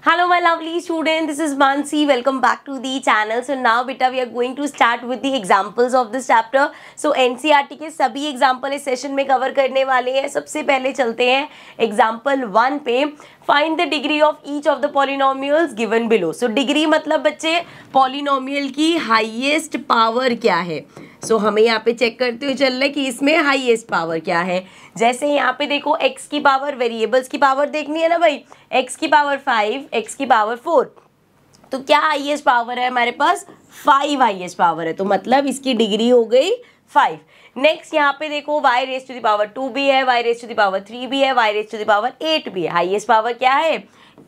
Hello my lovely student, this is Mansi. Welcome back to the channel. So now beta we are going to start with the examples of this chapter. So NCERT के सभी example इस session में cover करने वाले हैं. सबसे पहले चलते हैं एग्जाम्पल 1 पे. Find the degree of each of the polynomials given below. So degree मतलब बच्चे पॉलिनोमियल की हाईएस्ट पावर क्या है. सो हमें यहाँ पे चेक करते हुए चल रहा है कि इसमें हाईएस्ट पावर क्या है. जैसे यहाँ पे देखो x की पावर, वेरिएबल्स की पावर देखनी है ना भाई. x की पावर 5, x की पावर 4. तो क्या हाईएस्ट पावर है हमारे पास? 5 हाईएस्ट पावर है. तो मतलब इसकी डिग्री हो गई 5. नेक्स्ट यहाँ पे देखो y raise to the power 2 भी है, y raise to the power 3 भी है, y raise to the power 8 भी है. हाईएस्ट पावर क्या है?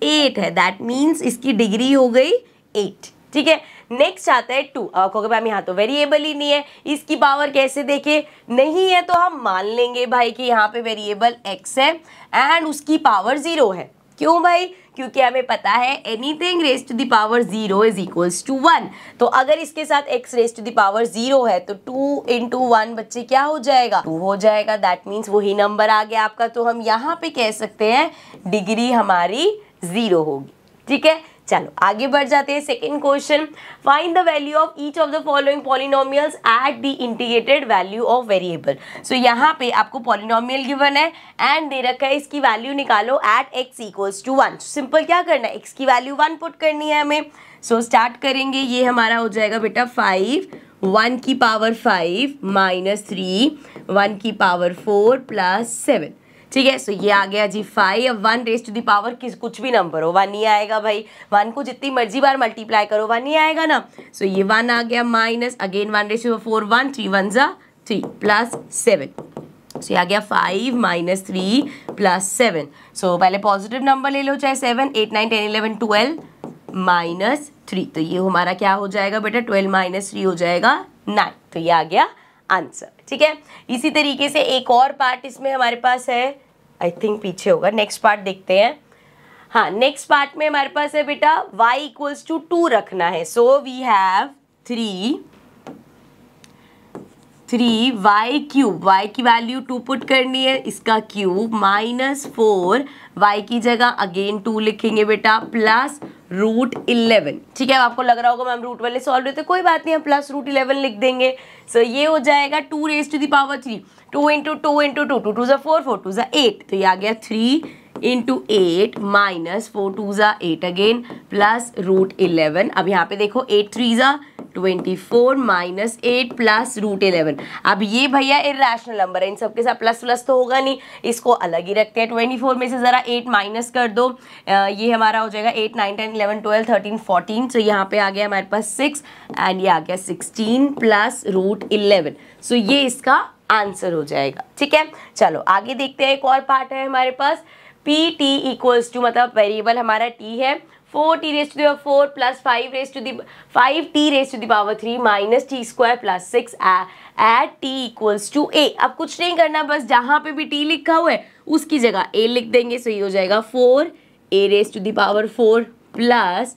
8 है. दैट मीन्स इसकी डिग्री हो गई 8. ठीक है. नेक्स्ट आता है 2. क्योंकि मैम यहाँ तो वेरिएबल ही नहीं है, इसकी पावर कैसे देखे? नहीं है तो हम मान लेंगे भाई कि यहाँ पे वेरिएबल x है एंड उसकी पावर 0 है. क्यों भाई? क्योंकि हमें पता है anything raise to the power 0 is equals to 1. तो अगर इसके साथ x raise to the power 0 है तो 2 इंटू 1 बच्चे क्या हो जाएगा? 2 हो जाएगा. दैट मीन्स वही नंबर आ गया आपका. तो हम यहाँ पे कह सकते हैं डिग्री हमारी 0 होगी. ठीक है. चलो आगे बढ़ जाते हैं. Second question, find the value of each of the following polynomials at the integrated value of variable. So यहाँ पे आपको पॉलिनोमियल गिवन है एंड दे रखा है इसकी वैल्यू निकालो at x equals to 1. Simple क्या करना है? x की वैल्यू 1 पुट करनी है हमें. सो स्टार्ट करेंगे. ये हमारा हो जाएगा बेटा 5, 1 की पावर 5 माइनस 3, 1 की पावर 4 प्लस 7. ठीक है. सो ये आ गया जी 5. अब 1 रेज टू द पावर कुछ भी नंबर हो 1 ही आएगा भाई. 1 को जितनी मर्जी बार मल्टीप्लाई करो 1 ही आएगा ना. सो ये 1 आ गया माइनस अगेन 1 रेज टू 4 1, 3 1 जा 3 प्लस 7. सो ये आ गया 5 माइनस 3 प्लस 7. सो पहले पॉजिटिव नंबर ले लो चाहे 7, 8 9 10 11 12 माइनस 3. तो ये हमारा क्या हो जाएगा बेटा? 12 माइनस 3 हो जाएगा 9. तो ये आ गया आंसर. ठीक है. इसी तरीके से एक और पार्ट इसमें हमारे पास है, आई थिंक पीछे होगा. नेक्स्ट पार्ट देखते हैं. हाँ, नेक्स्ट पार्ट में हमारे पास है बेटा y इक्वल्स टू 2 रखना है. So we have 3 y cube. y की वैल्यू 2 पुट करनी है, इसका क्यूब माइनस 4 y की जगह अगेन 2 लिखेंगे बेटा प्लस रूट 11. ठीक है. आपको लग रहा होगा मैम रूट वाले सॉल्व होते, कोई बात नहीं, हम प्लस रूट 11 लिख देंगे. सो ये हो जाएगा 2 raise to the power 3, 2 into 2 into 2, 2 2 ज़ा 4, 4 2 ज़ा 8. तो ये आ गया 3 इंटू 8 माइनस 4 2 ज़ा 8 अगेन प्लस रूट 11. अब यहाँ पे देखो 8 3 ज़ा 24 माइनस 8 प्लस रूट 11. अब ये भैया इरैशनल नंबर है, इन सबके साथ प्लस प्लस तो होगा नहीं, इसको अलग ही रखते हैं. 24 में से ज़रा 8 माइनस कर दो. ये हमारा हो जाएगा 8 9 10 11 12 13 14. सो यहाँ पे आ गया हमारे पास 6 एंड ये आ गया 16 प्लस रूट 11. सो ये इसका आंसर हो जाएगा. ठीक है. चलो आगे देखते हैं. एक और पार्ट है हमारे पास. पी टी इक्वल्स टू, मतलब वेरिएबल हमारा टी है, 4t raise to the 4 plus 5 5t raise to the power 3 minus T square plus 6 at t equals to a. अब कुछ नहीं करना, बस जहाँ पे भी t लिखा हुआ है उसकी जगह a लिख देंगे. सो ये हो जाएगा 4a raise to the power 4 plus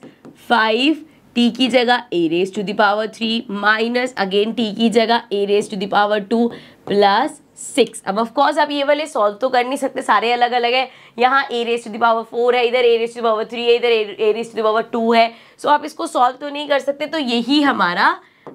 5t की जगह a raise to the power 3 minus again t की जगह a raise to the power 2 plus 6. अब ऑफ कोर्स आप ये वाले सॉल्व तो कर नहीं सकते, सारे अलग अलग है. यहाँ a raise to the power 4 है, इधर a raise to the power 3 है, इधर a raise to the power 2 है. सो आप इसको सॉल्व तो नहीं कर सकते, तो यही हमारा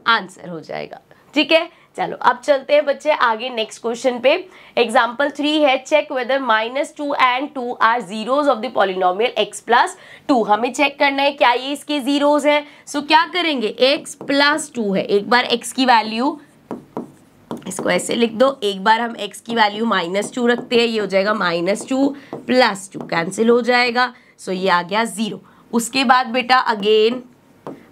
आंसर हो जाएगा. ठीक है. चलो अब चलते हैं बच्चे आगे नेक्स्ट क्वेश्चन पे. एग्जाम्पल 3 है, check whether -2 and 2 are zeros of the polynomial x plus 2. हमें चेक करना है क्या ये इसके जीरोज हैं. सो क्या करेंगे? x प्लस 2 है, एक बार x की वैल्यू, इसको ऐसे लिख दो, एक बार हम x की वैल्यू -2 रखते हैं, ये हो जाएगा -2 प्लस 2 कैंसिल हो जाएगा. सो ये आ गया 0. उसके बाद बेटा अगेन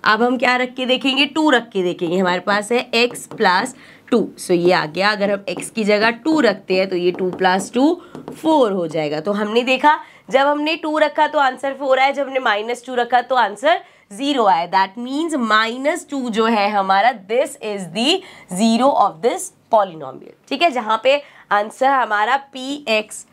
अब हम क्या रख के देखेंगे? 2 रख के देखेंगे. हमारे पास है x प्लस 2. सो ये आ गया, अगर हम x की जगह 2 रखते हैं तो ये 2 प्लस 2 4 हो जाएगा. तो हमने देखा जब हमने 2 रखा तो आंसर 4 आया, जब हमने -2 रखा तो आंसर 0 आया. दैट मीन्स -2 जो है हमारा, this is the zero of this polynomial. ठीक है. जहाँ पे आंसर हमारा px,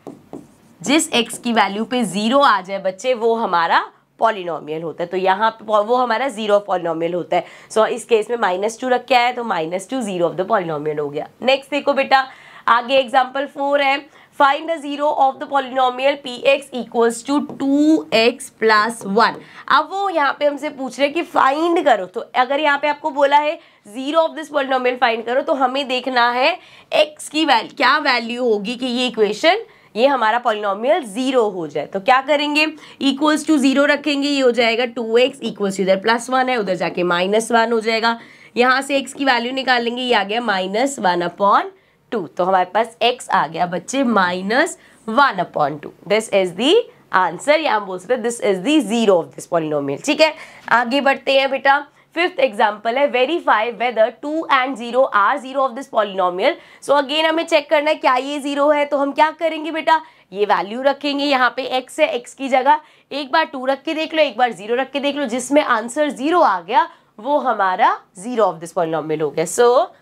जिस x की वैल्यू पे 0 आ जाए बच्चे, वो हमारा पॉलिनोमियल होता है. तो यहाँ पे वो हमारा जीरो ऑफ पॉलिनोमियल होता है. सो इस केस में -2 रख के आया तो -2 जीरो ऑफ द पॉलिनोमियल हो गया. नेक्स्ट देखो बेटा आगे एग्जाम्पल 4 है. Find the zero of the polynomial px equals to 2x plus 1। अब वो यहाँ पे हमसे पूछ रहे हैं कि फाइंड करो, तो अगर यहाँ पे आपको बोला है zero of this polynomial find करो, तो हमें देखना है x की क्या वैल्यू होगी कि ये इक्वेशन, ये हमारा पॉलिनोमियल जीरो हो जाए। तो क्या करेंगे, इक्वल्स टू जीरो रखेंगे, ये हो जाएगा 2x इक्वल्स टू, इधर +1 है उधर जाके -1 हो जाएगा। यहाँ से x की वैल्यू निकालेंगे, ये आ गया -1/2। तो हमारे पास x आ गया बच्चे -1/2। दिस इज द आंसर, या हम बोल सकते हैं this is the zero of this polynomial. ठीक है, आगे बढ़ते हैं बेटा। फिफ्थ एग्जाम्पल है, verify whether 2 and 0 are zero of this polynomial. So again हमें चेक करना है क्या ये जीरो है, तो हम क्या करेंगे बेटा, ये वैल्यू रखेंगे, यहाँ पे x है, x की जगह एक बार 2 रख के देख लो, एक बार 0 रख के देख लो, जिसमें आंसर 0 आ गया वो हमारा जीरो ऑफ दिस पॉलिनोमियल हो गया। So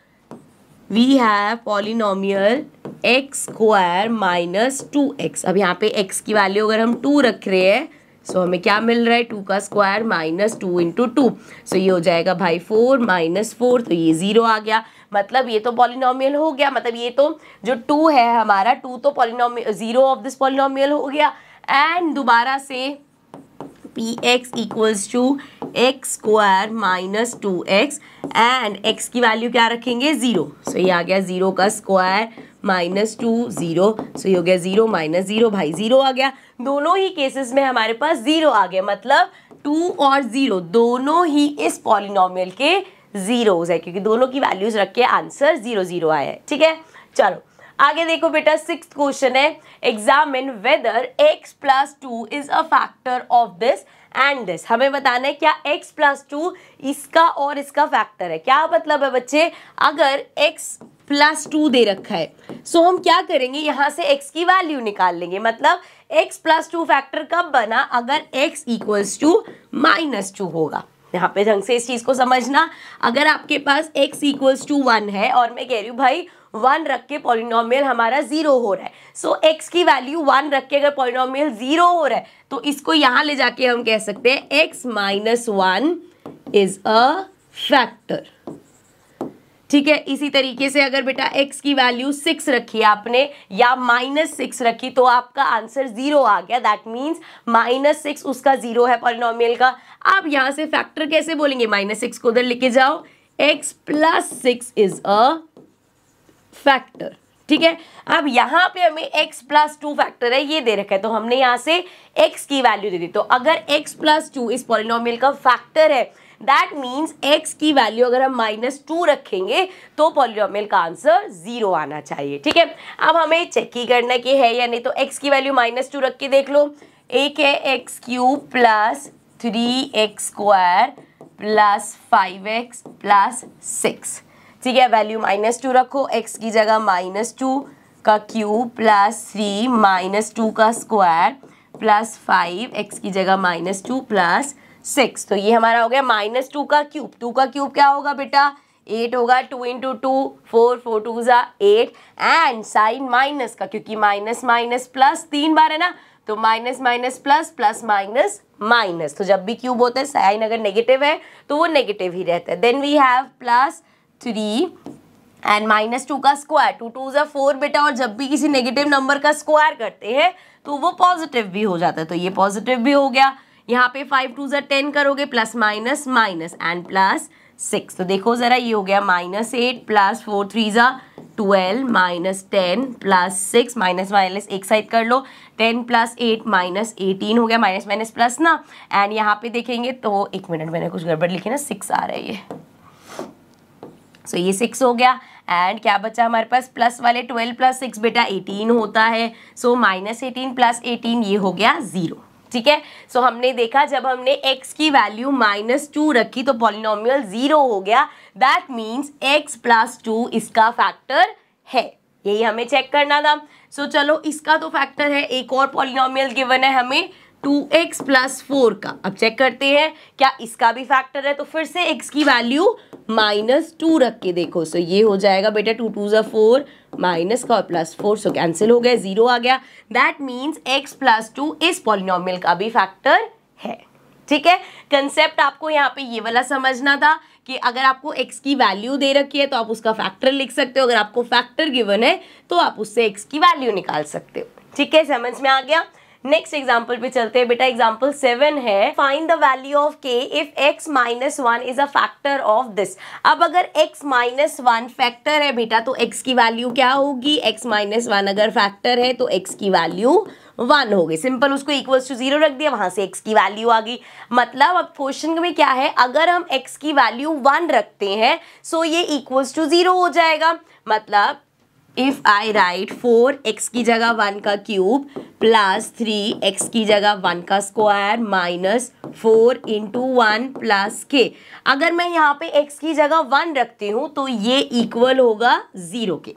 we have polynomial x square minus 2x। अब यहाँ पे x की वैल्यू अगर हम 2 रख रहे हैं, सो हमें क्या मिल रहा है, 2 का स्क्वायर -2 × 2। सो ये हो जाएगा भाई 4 - 4, तो ये 0 आ गया। मतलब ये तो पॉलिनोमियल हो गया, मतलब ये तो जो 2 है हमारा, 2 तो polynomial zero of this polynomial हो गया। एंड दोबारा से px equals to x square minus 2x and x की वैल्यू क्या रखेंगे, 0। सो ये आ गया 0 का स्क्वायर -2 0। सो ये हो गया 0 - 0, भाई 0 आ गया। दोनों ही केसेस में हमारे पास 0 आ गया, मतलब 2 और 0 दोनों ही इस पॉलिनोमियल के जीरोज है, क्योंकि दोनों की वैल्यूज रख के आंसर 0 0 आया है। ठीक है, चलो आगे देखो बेटा। 6th क्वेश्चन है, examine whether x + 2 is a factor of this and this. हमें बताना है क्या x + 2 इसका और इसका फैक्टर है। क्या मतलब है बच्चे, अगर x + 2 दे रखा है, सो हम क्या करेंगे, यहाँ से x की वैल्यू निकाल लेंगे। मतलब x + 2 फैक्टर कब बना, अगर x इक्वल्स टू -2 होगा। यहाँ पे ढंग से इस चीज को समझना, अगर आपके पास x इक्वल्स टू 1 है और मैं कह रही हूँ भाई 1 रख के पॉलिनोमियल हमारा 0 हो रहा है, सो x की वैल्यू 1 रख के अगर पॉलिनोमियल 0 हो रहा है, तो इसको यहाँ ले जाके हम कह सकते हैं x - 1 इज अ फैक्टर। ठीक है, इसी तरीके से अगर बेटा x की वैल्यू 6 रखी आपने या -6 रखी, तो आपका आंसर 0 आ गया। दैट मीन्स -6 उसका 0 है पॉलिनोमियल का। अब यहाँ से फैक्टर कैसे बोलेंगे, -6 को उधर लेके जाओ, x + 6 इज अ फैक्टर। ठीक है, अब यहाँ पे हमें x + 2 फैक्टर है, ये दे रखा है, तो हमने यहाँ से x की वैल्यू दे दी। तो अगर x + 2 इस पॉलिनोमियल का फैक्टर है, दैट मीन्स x की वैल्यू अगर हम -2 रखेंगे तो पॉलिनोमियल का आंसर 0 आना चाहिए। ठीक है, अब हमें चेक ही करना कि है या नहीं, तो x की वैल्यू -2 रख के देख लो। एक है x³ + 3x² + 5x + 6। ठीक है, वैल्यू -2 रखो, x की जगह -2 का क्यूब + 3 - 2 का स्क्वायर + 5 x की जगह -2 + 6। तो ये हमारा हो गया -2 का क्यूब। 2 का क्यूब क्या होगा बेटा, 8 होगा। 2 × 2 4 4 2 8 एंड साइन माइनस का, क्योंकि माइनस माइनस प्लस 3 बार है ना, तो minus minus plus plus minus minus. तो जब भी क्यूब होता है साइन अगर नेगेटिव है तो वो नेगेटिव ही रहता है। देन वी हैव +3 एंड -2 का स्क्वायर। 2 2 4 बेटा, और जब भी किसी नेगेटिव नंबर का स्क्वायर करते हैं तो वो पॉजिटिव भी हो जाता है, तो ये पॉजिटिव भी हो गया। यहाँ पे 5 2 10 करोगे, प्लस माइनस माइनस एंड +6। तो देखो जरा, ये हो गया -8 + 4 3 12 -10 +6 माइनस माइनस एक साइड कर लो, 10 + 8 -18 हो गया, माइनस माइनस प्लस ना। एंड यहाँ पे देखेंगे तो एक मिनट, मैंने कुछ गड़बड़ लिखी ना, 6 आ रहा है ये। सो ये 6 हो गया। एंड क्या बचा हमारे पास, प्लस वाले 12 + 6 बेटा 18 होता है। सो -18 + 18 ये हो गया 0। ठीक है, सो हमने देखा जब हमने x की वैल्यू -2 रखी तो पॉलिनोमियल 0 हो गया। दैट मीन्स x + 2 इसका फैक्टर है, यही हमें चेक करना था। सो चलो, इसका तो फैक्टर है। एक और पॉलिनोमियल गिवन है हमें 2x + 4 का। अब चेक करते हैं क्या इसका भी फैक्टर है। तो फिर से x की वैल्यू -2 रख के देखो। सो ये हो जाएगा बेटा 2 2 4 माइनस का और +4, सो कैंसिल हो गया, 0 आ गया। दैट मीन्स x + 2 इस पॉलिनोमियल का भी फैक्टर है। ठीक है, कंसेप्ट आपको यहाँ पे ये वाला समझना था कि अगर आपको x की वैल्यू दे रखी है तो आप उसका फैक्टर लिख सकते हो, अगर आपको फैक्टर गिवन है तो आप उससे x की वैल्यू निकाल सकते हो। ठीक है, समझ में आ गया। नेक्स्ट एग्जाम्पल पे चलते हैं बेटा। एग्जाम्पल 7 है, find the value of k if x minus 1 is a factor of this. अब अगर x माइनस 1 फैक्टर है बेटा तो x की वैल्यू क्या होगी, x माइनस 1 अगर फैक्टर है तो x की वैल्यू 1 हो गई। सिंपल, उसको इक्वल्स टू 0 रख दिया, वहां से x की वैल्यू आ गई। मतलब अब क्वेश्चन में क्या है, अगर हम x की वैल्यू 1 रखते हैं सो ये इक्वल्स टू 0 हो जाएगा। मतलब इफ आई राइट 4x की जगह 1 का क्यूब प्लस 3x की जगह 1 का square minus 4 into 1 plus k, अगर मैं यहाँ पे x की जगह 1 रखती हूँ तो ये इक्वल होगा 0 के।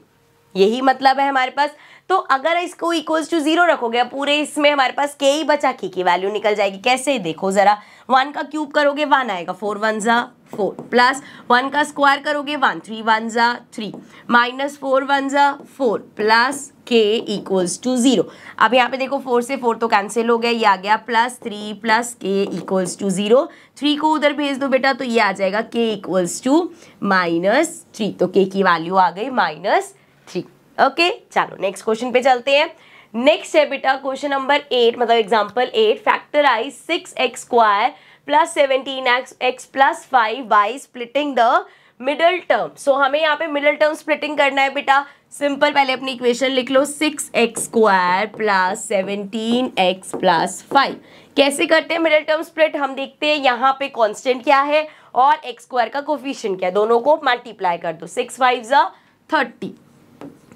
यही मतलब है हमारे पास। तो अगर इसको इक्वल्स टू 0 रखोगे, पूरे इसमें हमारे पास k ही बचा, k की वैल्यू निकल जाएगी। कैसे, देखो जरा, 1 का क्यूब करोगे 1 आएगा, 4 1 जा 4 प्लस 1 का स्क्वायर करोगे 1 3 1 जा 3 माइनस 4 1 जा 4 प्लस k इक्वल्स टू 0। अब यहाँ पे देखो 4 से 4 तो कैंसिल हो गया, ये आ गया plus 3 plus k equals to 0। 3 को उधर भेज दो बेटा तो ये आ जाएगा k इक्वल्स टू -3, तो k की वैल्यू आ गई -3। ओके, चलो नेक्स्ट क्वेश्चन पे चलते हैं। नेक्स्ट है बेटा क्वेश्चन नंबर 8, मतलब example 8, factorise 6x square plus 17x plus 5 by splitting the middle term. So हमें यहाँ पे मिडल टर्म स्प्लिटिंग करना है बेटा। सिंपल, पहले अपनी इक्वेशन लिख लो, 6x square plus 17x plus 5। कैसे करते हैं मिडल टर्म स्प्लिट, हम देखते हैं यहाँ पे कांस्टेंट क्या है और x स्क्वायर का कोफिशिएंट क्या है, दोनों को मल्टीप्लाई कर दो, 6 5 जा 30।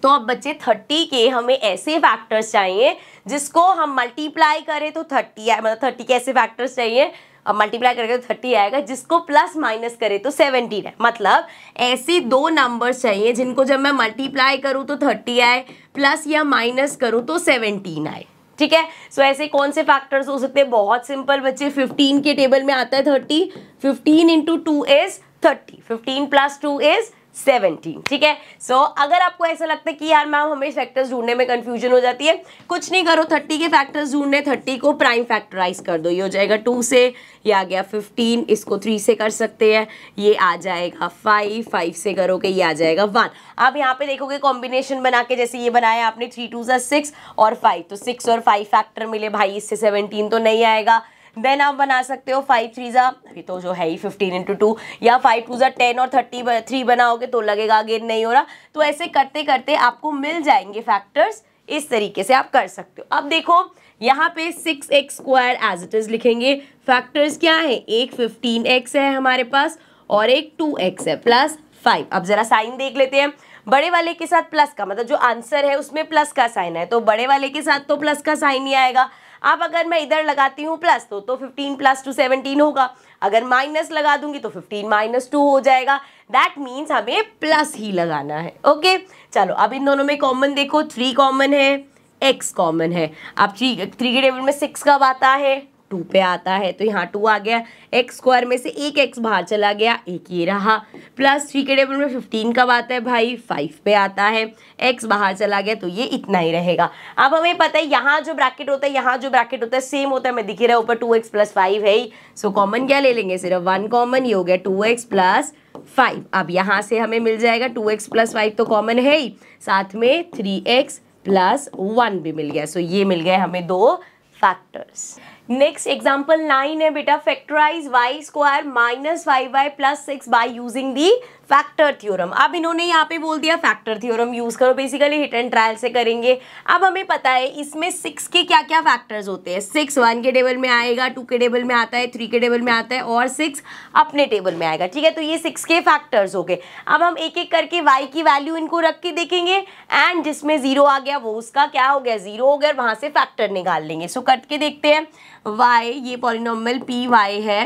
तो अब बच्चे 30 के हमें ऐसे फैक्टर्स चाहिए जिसको हम मल्टीप्लाई करें तो 30 आए, मतलब 30 के ऐसे फैक्टर्स चाहिए, अब मल्टीप्लाई करेंगे तो 30 आएगा, जिसको प्लस माइनस करें तो 17 है। मतलब ऐसे दो नंबर्स चाहिए जिनको जब मैं मल्टीप्लाई करूं तो 30 आए, प्लस या माइनस करूं तो 17 आए। ठीक है, सो ऐसे कौन से फैक्टर्स हो सकते हैं, बहुत सिंपल बच्चे, 15 के टेबल में आता है 30, 15 इंटू 2 इज 30, 15 प्लस 2 इज 17। ठीक है, सो अगर आपको ऐसा लगता है कि यार मैम हमें फैक्टर्स ढूंढने में कंफ्यूजन हो जाती है, कुछ नहीं करो, 30 के फैक्टर्स ढूंढने, 30 को प्राइम फैक्टराइज कर दो, ये हो जाएगा 2 से, ये आ गया 15, इसको 3 से कर सकते हैं, ये आ जाएगा 5, 5 से करोगे ये आ जाएगा 1। अब यहाँ पे देखोगे कॉम्बिनेशन बना के, जैसे ये बनाया आपने 3 2 6 और 5, तो 6 और 5 फैक्टर मिले भाई, इससे 17 तो नहीं आएगा। देन आप बना सकते हो 5 3 जा, अभी तो जो है ही 15 इंटू 2, या 5 2 जा 10 और 33 बनाओगे तो लगेगा अगेन नहीं हो रहा। तो ऐसे करते करते आपको मिल जाएंगे फैक्टर्स, इस तरीके से आप कर सकते हो। अब देखो यहाँ पे 6x square as it is लिखेंगे, फैक्टर्स क्या है, एक 15x है हमारे पास और एक 2x है प्लस 5। अब जरा साइन देख लेते हैं, बड़े वाले के साथ प्लस का, मतलब जो आंसर है उसमें प्लस का साइन है, तो बड़े वाले के साथ तो प्लस का साइन ही आएगा। अब अगर मैं इधर लगाती हूँ प्लस तो 15 प्लस 2 17 होगा, अगर माइनस लगा दूंगी तो 15 माइनस 2 हो जाएगा। दैट मीन्स हमें प्लस ही लगाना है। ओके, चलो अब इन दोनों में कॉमन देखो, 3 कॉमन है, x कॉमन है। अब 3 के टेबल में 6 कब आता है, 2 पे आता है, तो यहाँ 2 आ गया, x स्क्वायर में से एक x बाहर चला गया, एक ये रहा, प्लस 3 के टेबल में 15 कब आता है भाई, 5 पे आता है, x बाहर चला गया तो ये इतना ही रहेगा। अब हमें पता है यहाँ जो ब्रैकेट होता है, यहाँ जो ब्रैकेट होता है सेम होता है, मैं दिख रहा है ऊपर 2x प्लस 5 है ही, सो कॉमन क्या ले लेंगे, सिर्फ 1 कॉमन, ये हो गया 2x प्लस 5। अब यहाँ से हमें मिल जाएगा 2x प्लस 5 तो कॉमन है ही, साथ में 3x प्लस 1 भी मिल गया, सो ये मिल गए हमें 2 फैक्टर्स। नेक्स्ट एग्जाम्पल 9 है बेटा, factorize y square minus 5y plus 6 by using the factor theorem. अब इन्होंने यहाँ पे बोल दिया फैक्टर थ्योरम यूज करो, बेसिकली हिट एंड ट्रायल से करेंगे। अब हमें पता है इसमें 6 के क्या क्या फैक्टर्स होते हैं, 6 1 के टेबल में आएगा, 2 के टेबल में आता है, 3 के टेबल में आता है और 6 अपने टेबल में आएगा। ठीक है, तो ये 6 के फैक्टर्स हो गए। अब हम एक एक करके y की वैल्यू इनको रख के देखेंगे, एंड जिसमें 0 आ गया वो उसका क्या हो गया, 0 हो गया, वहां से फैक्टर निकाल लेंगे। सो करके देखते हैं, y ये पॉलिनोमियल पी वाई है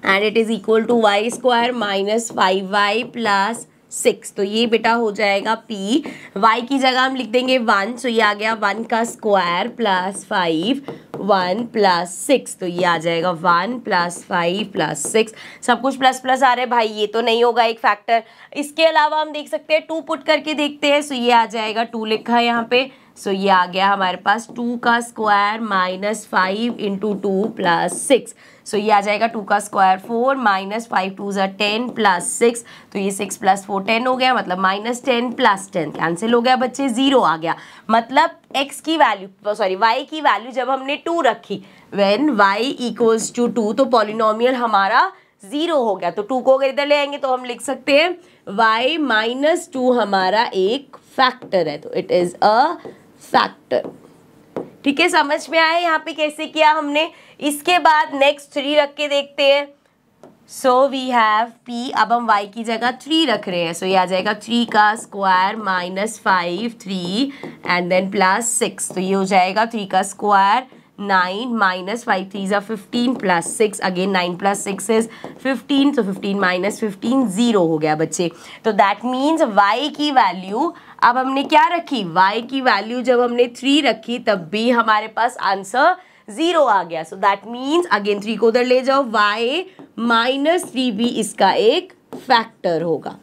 and it is equal to Y square minus 5y plus 6, तो ये बेटा हो जाएगा p, y की जगह हम लिख देंगे 1, सो ये आ गया 1 का स्क्वायर प्लस 5 1 प्लस 6, तो ये आ जाएगा 1 प्लस 5 प्लस 6, सब कुछ प्लस प्लस आ रहा है भाई, ये तो नहीं होगा एक फैक्टर। इसके अलावा हम देख सकते हैं 2 पुट करके देखते हैं, सो ये आ जाएगा 2 लिखा है यहाँ पे, सो ये आ गया हमारे पास 2 का स्क्वायर माइनस 5 इंटू 2 प्लस 6। सो ये आ जाएगा 2 का स्क्वायर 4 माइनस 5 2 ज़ा 10 प्लस 6। तो ये 6 प्लस 4 10 हो गया, मतलब माइनस 10 प्लस 10 कैंसिल हो गया बच्चे, 0 आ गया। मतलब x की वैल्यू सॉरी y की वैल्यू जब हमने 2 रखी, व्हेन y इक्वल्स टू 2, तो पॉलिनोमियल हमारा 0 हो गया। तो 2 को अगर इधर ले आएंगे तो हम लिख सकते हैं y माइनस 2 हमारा एक फैक्टर है, तो इट इज अ फैक्टर। ठीक है, समझ में आया यहाँ पे कैसे किया हमने। इसके बाद नेक्स्ट 3 रख के देखते हैं। सो वी हैव p, अब हम y की जगह 3 रख रहे हैं। सो ये आ जाएगा 3 का square minus 5 3 and then plus 6। तो ये हो जाएगा 3 का स्क्वायर 9 माइनस 5 3 ज़ा 15 प्लस 6, अगेन 9 प्लस 6 इज 15, तो 15 माइनस 15 0 हो गया बच्चे। तो दैट मीन्स y की वैल्यू अब हमने क्या रखी, y की वैल्यू जब हमने 3 रखी तब भी हमारे पास आंसर 0 आ गया। सो दैट मीन्स अगेन 3 को उधर ले जाओ, y माइनस 3 भी इसका एक फैक्टर होगा।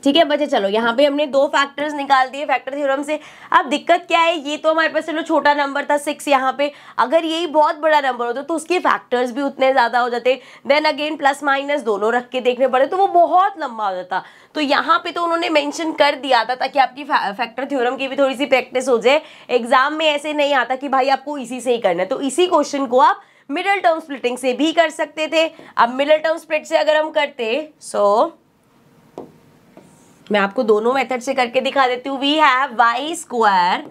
ठीक है बच्चे, चलो यहाँ पे हमने 2 फैक्टर्स निकाल दिए फैक्टर थ्योरम से। अब दिक्कत क्या है, ये तो हमारे पास चलो छोटा नंबर था 6 यहाँ पे, अगर यही बहुत बड़ा नंबर होता तो उसके फैक्टर्स भी उतने ज़्यादा हो जाते, देन अगेन प्लस माइनस दोनों रख के देखने पड़े तो वो बहुत लंबा हो जाता। तो यहाँ पे तो उन्होंने मेंशन कर दिया था ताकि आपकी फैक्टर थ्योरम की भी थोड़ी सी प्रैक्टिस हो जाए। एग्जाम में ऐसे नहीं आता कि भाई आपको इसी से ही करना है, तो इसी क्वेश्चन को आप मिडिल टर्म स्प्लिटिंग से भी कर सकते थे। अब मिडिल टर्म स्प्लिट से अगर हम करते, सो मैं आपको दोनों मेथड से करके दिखा देती हूँ। We have Y square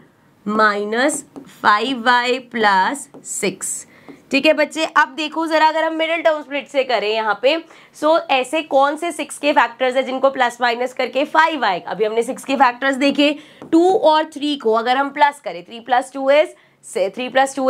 minus 5y plus 6। ठीक है बच्चे, अब देखो जरा, अगर हम मिडिल टर्म स्प्लिट से करें यहाँ पे, सो ऐसे कौन से 6 के फैक्टर्स है जिनको प्लस माइनस करके 5 आएगा। अभी हमने 6 के फैक्टर्स देखे, 2 और 3 को अगर हम प्लस करें, 3 plus 2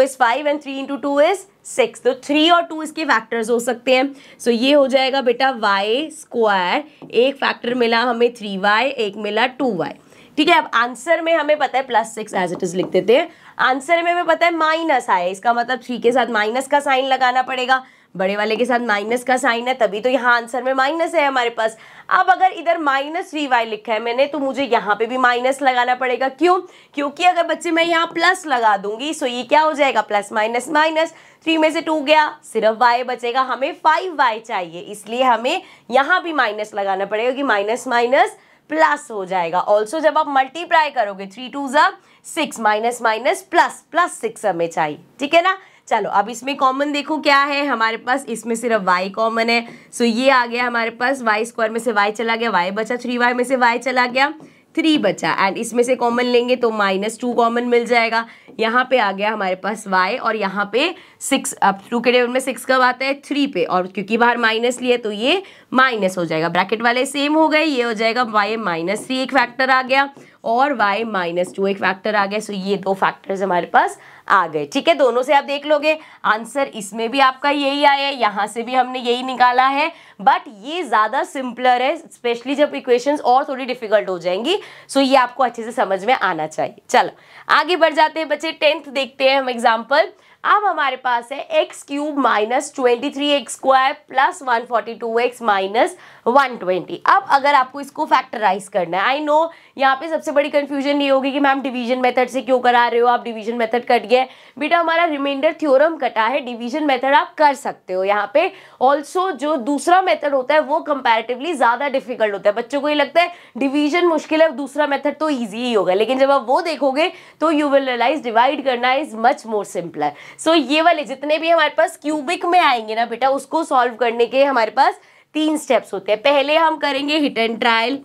is 5 and 3 into 2 is 6, तो 3 और 2 इसके फैक्टर्स हो सकते हैं। सो ये हो जाएगा बेटा y स्क्वायर, एक फैक्टर मिला हमें 3y, एक मिला 2y। ठीक है, अब आंसर में हमें पता है प्लस 6 एज इट इज लिख देते हैं, आंसर में हमें पता है माइनस आया, इसका मतलब 3 के साथ माइनस का साइन लगाना पड़ेगा, बड़े वाले के साथ माइनस का साइन है, तभी तो यहाँ आंसर में माइनस है हमारे पास। अब अगर इधर माइनस 3y लिखा है मैंने, तो मुझे यहाँ पे भी माइनस लगाना पड़ेगा। क्यों? क्योंकि अगर बच्चे मैं यहाँ प्लस लगा दूंगी, सो ये क्या हो जाएगा, प्लस माइनस माइनस, 3 में से 2 गया, सिर्फ y बचेगा, हमें 5y चाहिए, इसलिए हमें यहाँ भी माइनस लगाना पड़ेगा कि माइनस माइनस प्लस हो जाएगा। ऑल्सो जब आप मल्टीप्लाई करोगे 3 2 ज़ा 6, माइनस माइनस प्लस, प्लस 6 हमें चाहिए। ठीक है ना, चलो अब इसमें कॉमन देखो क्या है हमारे पास, इसमें सिर्फ y कॉमन है। सो ये आ गया हमारे पास, y स्क्वायर में से y चला गया, y बचा, 3y में से y चला गया, 3 बचा, एंड इसमें से कॉमन लेंगे तो -2 कॉमन मिल जाएगा। यहाँ पे आ गया हमारे पास y, और यहाँ पे 6, अब 2 के टेबल में 6 कब आता है, 3 पे, और क्योंकि बाहर माइनस लिए तो ये माइनस हो जाएगा, ब्रैकेट वाले सेम हो गए, ये हो जाएगा y -3 एक फैक्टर आ गया और y -2 एक फैक्टर आ गया। सो ये 2 फैक्टर्स हमारे पास आ गए। ठीक है, दोनों से आप देख लोगे आंसर, इसमें भी आपका यही आया है, यहाँ से भी हमने यही निकाला है, बट ये ज़्यादा सिंपलर है, स्पेशली जब इक्वेशंस और थोड़ी डिफिकल्ट हो जाएंगी। सो ये आपको अच्छे से समझ में आना चाहिए। चलो आगे बढ़ जाते हैं बच्चे, 10th देखते हैं हम एग्जाम्पल। अब हमारे पास है x cube minus 23x square plus 142x minus 120। अब अगर आपको इसको फैक्टराइज करना है, आई नो यहाँ पे सबसे बड़ी कंफ्यूजन ये होगी कि मैम डिवीजन मेथड से क्यों करा रहे हो आप, डिवीजन मेथड कट गया। बेटा हमारा रिमाइंडर थ्योरम कटा है, डिवीजन मेथड आप कर सकते हो यहाँ पे। ऑल्सो जो दूसरा मेथड होता है वो कंपैरेटिवली ज़्यादा डिफिकल्ट होता है, बच्चों को ये लगता है डिवीजन मुश्किल है, दूसरा मेथड तो ईजी ही होगा, लेकिन जब आप वो देखोगे तो यू विल रियलाइज डिवाइड करना इज मच मोर सिंपलर। सो ये वाले जितने भी हमारे पास क्यूबिक में आएंगे ना बेटा, उसको सॉल्व करने के हमारे पास 3 स्टेप्स होते हैं। पहले हम करेंगे हिट एंड ट्रायल,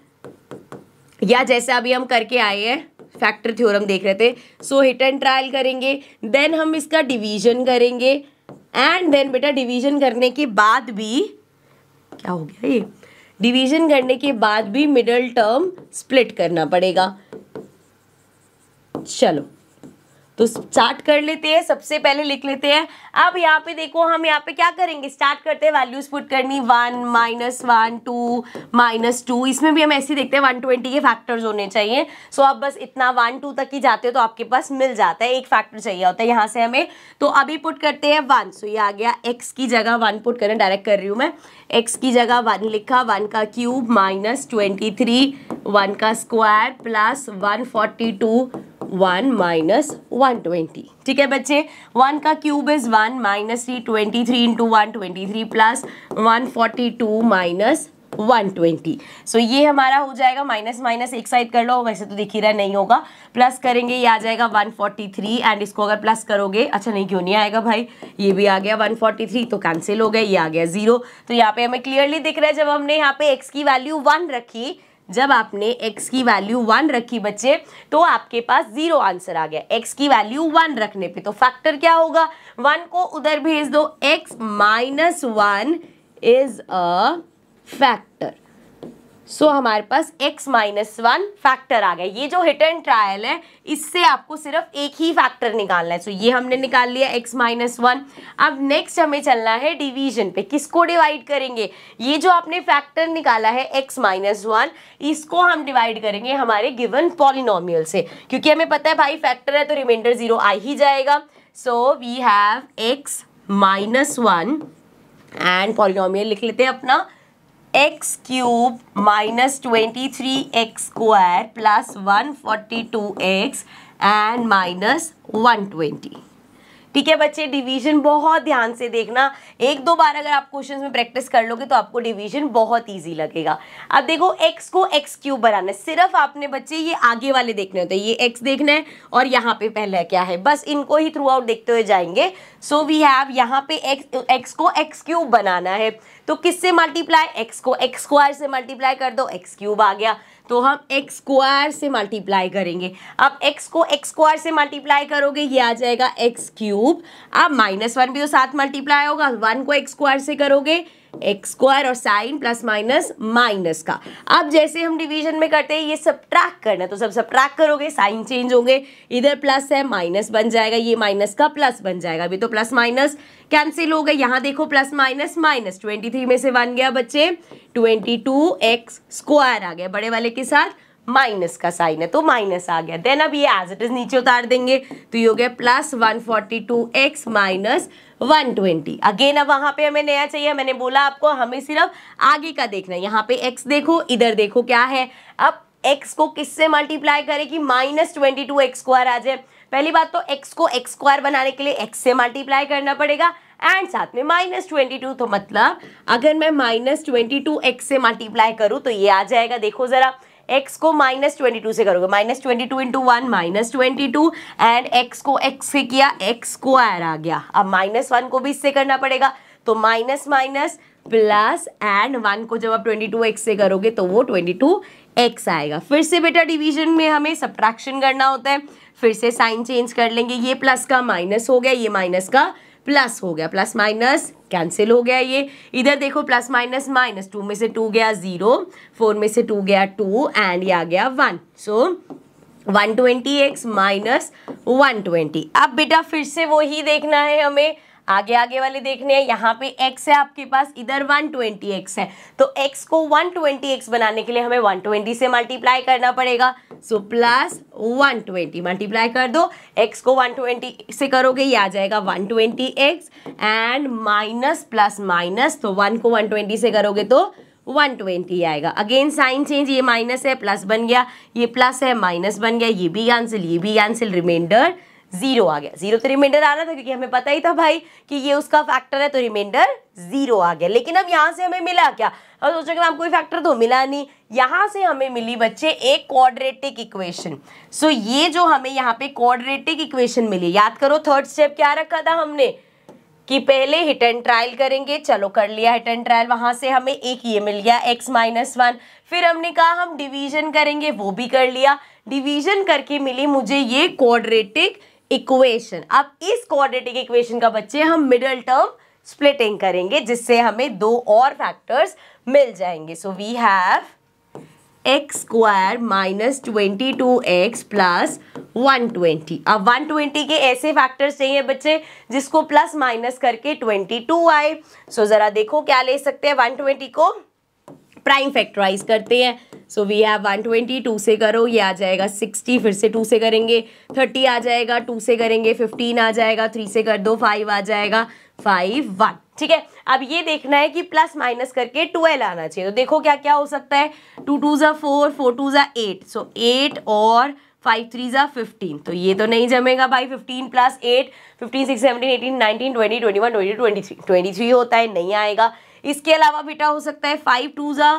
या जैसे अभी हम करके आए हैं फैक्टर थ्योरम देख रहे थे, सो हिट एंड ट्रायल करेंगे, देन हम इसका डिवीजन करेंगे, एंड देन बेटा डिवीजन करने के बाद भी क्या हो गया, ये डिवीजन करने के बाद भी मिडिल टर्म स्प्लिट करना पड़ेगा। चलो तो स्टार्ट कर लेते हैं, सबसे पहले लिख लेते हैं। अब यहाँ पे देखो हम यहाँ पे क्या करेंगे, स्टार्ट करते हैं वैल्यूज पुट करनी, 1 -1 2 -2, इसमें भी हम ऐसे ही देखते हैं 120 के फैक्टर्स होने चाहिए। सो अब बस इतना 1 2 तक ही जाते हो तो आपके पास मिल जाता है, एक फैक्टर चाहिए होता है यहाँ से हमें। तो अभी पुट करते हैं 1, सो ये आ गया, x की जगह 1 पुट करें, डायरेक्ट कर रही हूँ मैं, x की जगह 1 लिखा, 1 का क्यूब माइनस 23, 1 का स्क्वायर प्लस 142 1 माइनस 120। ठीक है बच्चे, 1 का cube is 1 minus 3, 23 into 1 23 plus 142 minus 120। सो ये हमारा हो जाएगा, माइनस माइनस एक साइड कर लो, वैसे तो दिख ही रहा नहीं होगा, प्लस करेंगे ये आ जाएगा 143 एंड इसको अगर प्लस करोगे, अच्छा नहीं क्यों नहीं आएगा भाई, ये भी आ गया 143 तो कैंसिल हो गया, ये आ गया 0। तो यहाँ पे हमें क्लियरली दिख रहा है जब हमने यहाँ पे x की वैल्यू 1 रखी, जब आपने x की वैल्यू 1 रखी बच्चे तो आपके पास 0 आंसर आ गया। x की वैल्यू 1 रखने पे तो फैक्टर क्या होगा, 1 को उधर भेज दो, x minus 1 is a factor. So हमारे पास x माइनस 1 फैक्टर आ गया। ये जो हिट एंड ट्रायल है इससे आपको सिर्फ एक ही फैक्टर निकालना है। सो ये हमने निकाल लिया x माइनस 1। अब नेक्स्ट हमें चलना है डिवीजन पे, किसको डिवाइड करेंगे, ये जो आपने फैक्टर निकाला है x माइनस 1 इसको हम डिवाइड करेंगे हमारे गिवन पॉलिनोमियल से, क्योंकि हमें पता है भाई फैक्टर है तो रिमाइंडर 0 आ ही जाएगा। So we have x minus 1 and polynomial लिख लेते हैं अपना X cube minus 23x square plus 142x and minus 120। ठीक है बच्चे, डिवीजन बहुत ध्यान से देखना, एक दो बार अगर आप क्वेश्चंस में प्रैक्टिस कर लोगे तो आपको डिवीजन बहुत इजी लगेगा। अब देखो x को x क्यूब बनाना है, सिर्फ आपने बच्चे ये आगे वाले देखने होते हैं, ये x देखना है और यहाँ पे पहले क्या है, बस इनको ही थ्रू आउट देखते हुए जाएंगे। सो वी हैव यहाँ पे x को x क्यूब बनाना है तो किससे मल्टीप्लाई, x को x स्क्वायर से मल्टीप्लाई कर दो, x क्यूब आ गया, तो हम x स्क्वायर से मल्टीप्लाई करेंगे। अब x को x स्क्वायर से मल्टीप्लाई करोगे ये आ जाएगा x क्यूब, अब माइनस 1 भी तो साथ मल्टीप्लाई होगा, 1 को x स्क्वायर से करोगे एक्स स्क्वायर और साइन प्लस माइनस माइनस का। अब जैसे हम डिवीजन में करते हैं ये सब्ट्रैक्ट करना है तो सब सब्ट्रैक्ट करोगे, साइन चेंज होंगे, इधर प्लस है माइनस बन जाएगा, ये माइनस का प्लस बन जाएगा, अभी तो प्लस माइनस कैंसिल हो गए, यहाँ देखो प्लस माइनस माइनस, 23 में से 1 गया बच्चे, 22x स्क्वायर आ गया, बड़े वाले के साथ माइनस का साइन है तो माइनस आ गया। देन अब ये एज इट इज नीचे उतार देंगे तो ये हो गया प्लस 142x माइनस 120। अगेन अब वहां पे हमें नया चाहिए, मैंने बोला आपको हमें सिर्फ आगे का देखना है, यहाँ पे x देखो, इधर देखो क्या है। अब x को किससे मल्टीप्लाई करें कि माइनस 22x स्क्वायर आ जाए। पहली बात तो x को x स्क्वायर बनाने के लिए x से मल्टीप्लाई करना पड़ेगा एंड साथ में माइनस 22, तो मतलब अगर मैं माइनस 22x से मल्टीप्लाई करूँ तो ये आ जाएगा, देखो जरा x को माइनस 22 से करोगे, minus 22 into 1 minus 22 and x को x से किया x स्क्वायर आ गया। अब माइनस 1 को भी इससे करना पड़ेगा तो माइनस माइनस प्लस एंड 1 को जब आप 22x से करोगे तो वो 22x आएगा। फिर से बेटा डिवीजन में हमें सब्ट्रैक्शन करना होता है, फिर से साइन चेंज कर लेंगे, ये प्लस का माइनस हो गया, ये माइनस का प्लस हो गया, प्लस माइनस कैंसिल हो गया, ये इधर देखो प्लस माइनस माइनस, 2 में से 2 गया 0, 4 में से 2 गया 2 एंड ये आ गया 1। सो 120x माइनस 120। अब बेटा फिर से वही देखना है हमें, आगे आगे वाले देखने हैं, यहाँ पे x है आपके पास, इधर 120x है तो x को 120x बनाने के लिए हमें 120 से मल्टीप्लाई करना पड़ेगा। सो प्लस 120 मल्टीप्लाई कर दो, x को 120 से करोगे ये आ जाएगा 120x and minus plus minus, तो 1 को 120 से करोगे तो 120 आएगा। अगेन साइन चेंज, ये माइनस है प्लस बन गया, ये प्लस है माइनस बन गया, ये भी कैंसिल, ये भी कैंसिल, रिमाइंडर 0 आ गया। 0 तो रिमाइंडर आ रहा था क्योंकि हमें पता ही था भाई कि ये उसका फैक्टर है तो रिमाइंडर 0 आ गया। लेकिन अब यहाँ से हमें मिला क्या, और सोचा कि मैम कोई फैक्टर तो मिला नहीं, यहाँ से हमें मिली बच्चे एक क्वाड्रेटिक इक्वेशन। सो ये जो हमें यहाँ पे क्वाड्रेटिक इक्वेशन मिली, याद करो थर्ड स्टेप क्या रखा था हमने कि पहले हिट एंड ट्रायल करेंगे, चलो कर लिया हिट एंड ट्रायल, वहां से हमें एक ये मिल गया x माइनस 1, फिर हमने कहा हम डिवीजन करेंगे, वो भी कर लिया, डिवीजन करके मिली मुझे ये क्वाड्रेटिक इक्वेशन। अब इस क्वाड्रेटिक इक्वेशन का बच्चे हम मिडिल टर्म स्प्लिटिंग करेंगे जिससे हमें 2 और फैक्टर्स मिल जाएंगे। So we have X square minus 22x plus 120। अब 120 के ऐसे फैक्टर्स चाहिए बच्चे जिसको प्लस माइनस करके 22 आए। सो जरा देखो क्या ले सकते हैं, 120 को प्राइम फैक्टराइज करते हैं। सो वी हैव 120, 2 से करो ये आ जाएगा 60, फिर से 2 से करेंगे 30 आ जाएगा, 2 से करेंगे 15 आ जाएगा, 3 से कर दो 5 आ जाएगा, 5 1। ठीक है, अब ये देखना है कि प्लस माइनस करके 12 आना चाहिए। तो देखो क्या क्या हो सकता है, 2 2 ज़ा 4, 4 2 ज़ा 8, सो 8 और 5 3 जा 15, तो ये तो नहीं जमेगा भाई। 15 + 8, 15 6 17 18 19 20 21 22 23, 23 होता है, नहीं आएगा। इसके अलावा बेटा हो सकता है 5 2 जा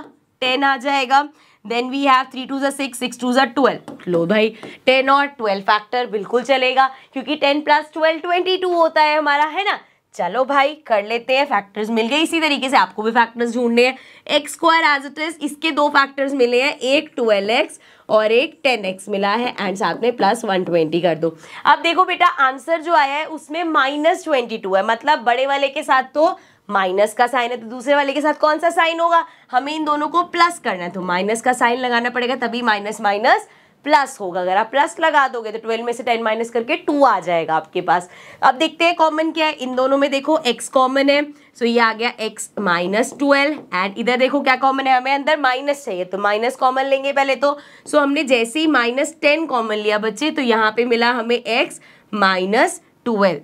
10 आ जाएगा। देन वी हैव 3 2 जा 6, 6 2 जा 12। लो भाई 10 और 12 फैक्टर बिल्कुल चलेगा, क्योंकि 10 + 12 22 होता है हमारा, है ना। चलो भाई कर लेते हैं, फैक्टर्स मिल गए। इसी तरीके से आपको भी फैक्टर्स ढूंढने हैं। x² एज इट इज, इसके दो फैक्टर्स मिले हैं, एक 12x और एक 10x मिला है, एंड साथ में प्लस 120 कर दो। अब देखो बेटा आंसर जो आया है उसमें -22 है, मतलब बड़े वाले के साथ तो माइनस का साइन है, तो दूसरे वाले के साथ कौन सा साइन होगा, हमें इन दोनों को प्लस करना है, तो माइनस का साइन लगाना पड़ेगा, तभी माइनस माइनस प्लस होगा। अगर आप प्लस लगा दोगे तो 12 में से 10 माइनस करके 2 आ जाएगा आपके पास। अब देखते हैं कॉमन क्या है इन दोनों में। देखो x कॉमन है, सो ये आ गया x - 12, एंड इधर देखो क्या कॉमन है, हमें अंदर माइनस चाहिए, तो माइनस कॉमन लेंगे पहले तो। सो हमने जैसे ही -10 कॉमन लिया बच्चे, तो यहाँ पे मिला हमें x - 12,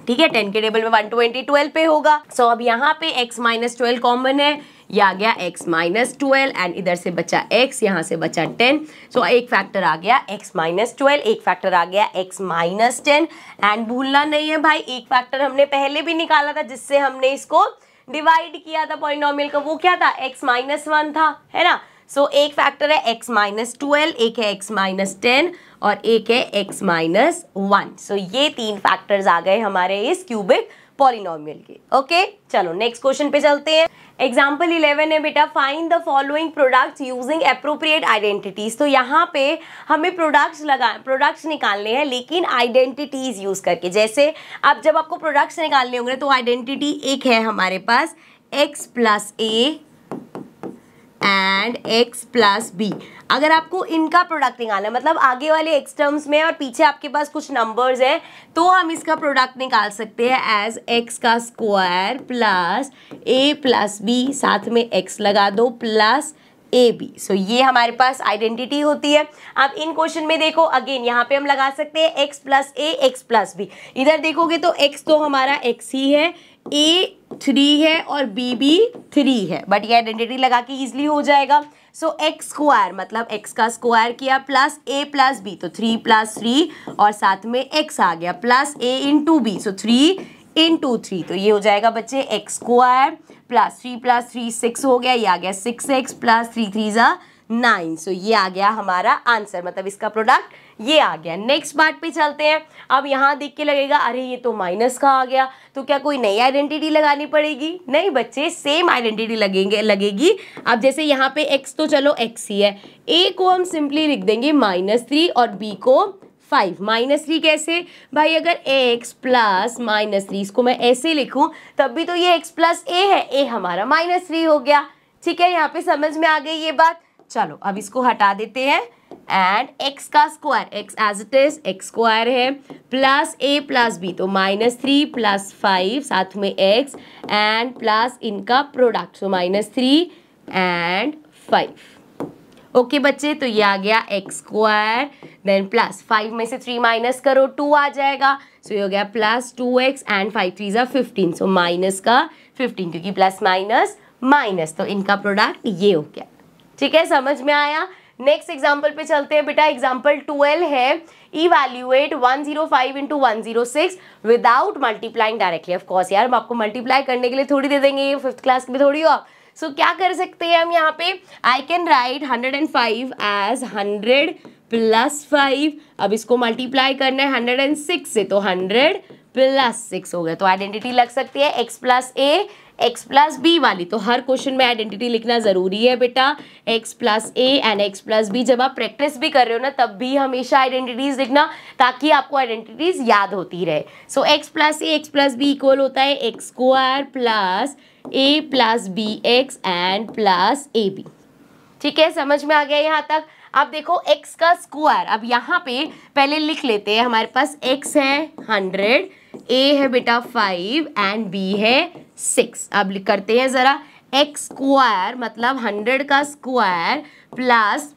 ठीक है। 10 के टेबल में 120 12 पे होगा। सो अब यहाँ पे x - 12 कॉमन है, ये आ गया x - 12, एंड इधर से बचा x, यहाँ से बचा 10। सो एक फैक्टर आ गया x - 12, एक फैक्टर आ गया x - 10, एंड भूलना नहीं है भाई एक फैक्टर हमने पहले भी निकाला था, जिससे हमने इसको डिवाइड किया था पॉलिनोमियल का, वो क्या था, x - 1 था, है ना। सो एक फैक्टर है x - 12, एक है x - 10 और एक है x - 1। सो ये तीन फैक्टर्स आ गए हमारे इस क्यूबिक पॉलिनोमियल के। ओके चलो नेक्स्ट क्वेश्चन पे चलते हैं। एग्जाम्पल 11 है बेटा, find the following products using appropriate identities. तो यहाँ पे हमें प्रोडक्ट्स निकालने हैं, लेकिन आइडेंटिटीज यूज करके। जैसे अब जब आपको प्रोडक्ट्स निकालने होंगे तो आइडेंटिटी एक है हमारे पास x + a and x + b। अगर आपको इनका प्रोडक्ट निकालना है, मतलब आगे वाले x टर्म्स में और पीछे आपके पास कुछ नंबर्स हैं, तो हम इसका प्रोडक्ट निकाल सकते हैं as x² plus a + b, साथ में x लगा दो प्लस AB। सो ये हमारे पास आइडेंटिटी होती है। अब इन क्वेश्चन में देखो अगेन यहाँ पे हम लगा सकते हैं x + a, x + b। इधर देखोगे तो x तो हमारा x ही है, a 3 है और b भी 3 है, बट ये आइडेंटिटी लगा के इजिली हो जाएगा। सो x² मतलब x का स्क्वायर किया प्लस a + b, तो 3 + 3 और साथ में x आ गया प्लस a × b, सो 3 × 3, तो ये हो जाएगा बच्चे x² प्लस 3 + 3 6 हो गया, ये आ गया 6x प्लस 3 3 जा 9। सो ये आ गया हमारा आंसर, मतलब इसका प्रोडक्ट ये आ गया। नेक्स्ट पार्ट पे चलते हैं। अब यहाँ देख के लगेगा अरे ये तो माइनस का आ गया, तो क्या कोई नई आइडेंटिटी लगानी पड़ेगी? नहीं बच्चे, सेम आइडेंटिटी लगेगी। अब जैसे यहाँ पे x तो चलो x ही है, a को हम सिंपली लिख देंगे -3 और b को 5। -3 कैसे भाई, अगर x प्लस -3 इसको मैं ऐसे लिखूं तब भी तो ये x + a है, a हमारा -3 हो गया। ठीक है, यहाँ पे समझ में आ गई ये बात। चलो अब इसको हटा देते हैं, एंड x का square, x as it is x² है प्लस a + b, तो -3 + 5 साथ में x एंड प्लस इनका प्रोडक्ट, सो -3 एंड 5। ओके बच्चे, तो ये आ गया x² देन प्लस 5 में से 3 माइनस करो 2 आ जाएगा, सो ये हो गया प्लस 2x एंड 5 3 जा 15, सो माइनस का 15, क्योंकि प्लस माइनस माइनस, तो इनका प्रोडक्ट ये हो गया। ठीक है, समझ में आया। नेक्स्ट एग्जाम्पल पे चलते हैं बेटा। एग्जाम्पल 12 है, evaluate 105 × 106 without multiplying directly. Of course यार, हम आपको मल्टीप्लाई करने के लिए थोड़ी दे देंगे, ये 5th क्लास में थोड़ी हो आप। सो क्या कर सकते हैं हम यहाँ पे, आई कैन राइट 105 एज 100 + 5। अब इसको मल्टीप्लाई करना है 106 से, तो 100 + 6 हो गया, तो आइडेंटिटी लग सकती है x + a x + b वाली। तो हर क्वेश्चन में आइडेंटिटी लिखना जरूरी है बेटा, x + a and x + b। जब आप प्रैक्टिस भी कर रहे हो ना, तब भी हमेशा आइडेंटिटीज लिखना, ताकि आपको आइडेंटिटीज याद होती रहे। सो x + a x + b equal होता है x² plus a + bx and plus ab। ठीक है, समझ में आ गया यहाँ तक। अब देखो x का स्क्वायर, अब यहाँ पे पहले लिख लेते हैं। हमारे पास x है 100, a है बेटा 5 एंड b है 6। अब करते हैं जरा, x² मतलब 100 का स्क्वायर प्लस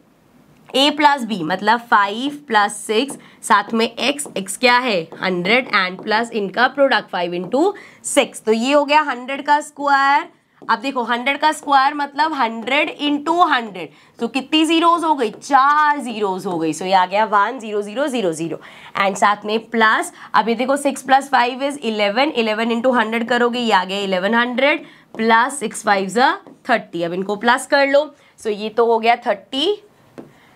a + b मतलब 5 + 6 साथ में x क्या है 100 एंड प्लस इनका प्रोडक्ट 5 × 6, तो ये हो गया 100 का स्क्वायर अब देखो 100 का स्क्वायर मतलब 100 इंटू 100, तो कितनी जीरोज हो गई, 4 जीरोज हो गई। सो ये आ गया 1 0 0 0 0 एंड साथ में प्लस, अब ये देखो 6 + 5 इज 11, 11 इंटू 100 करोगे, ये आ गया 1100 प्लस 6 5 ज़ा 30। अब इनको प्लस कर लो, सो ये तो हो गया 30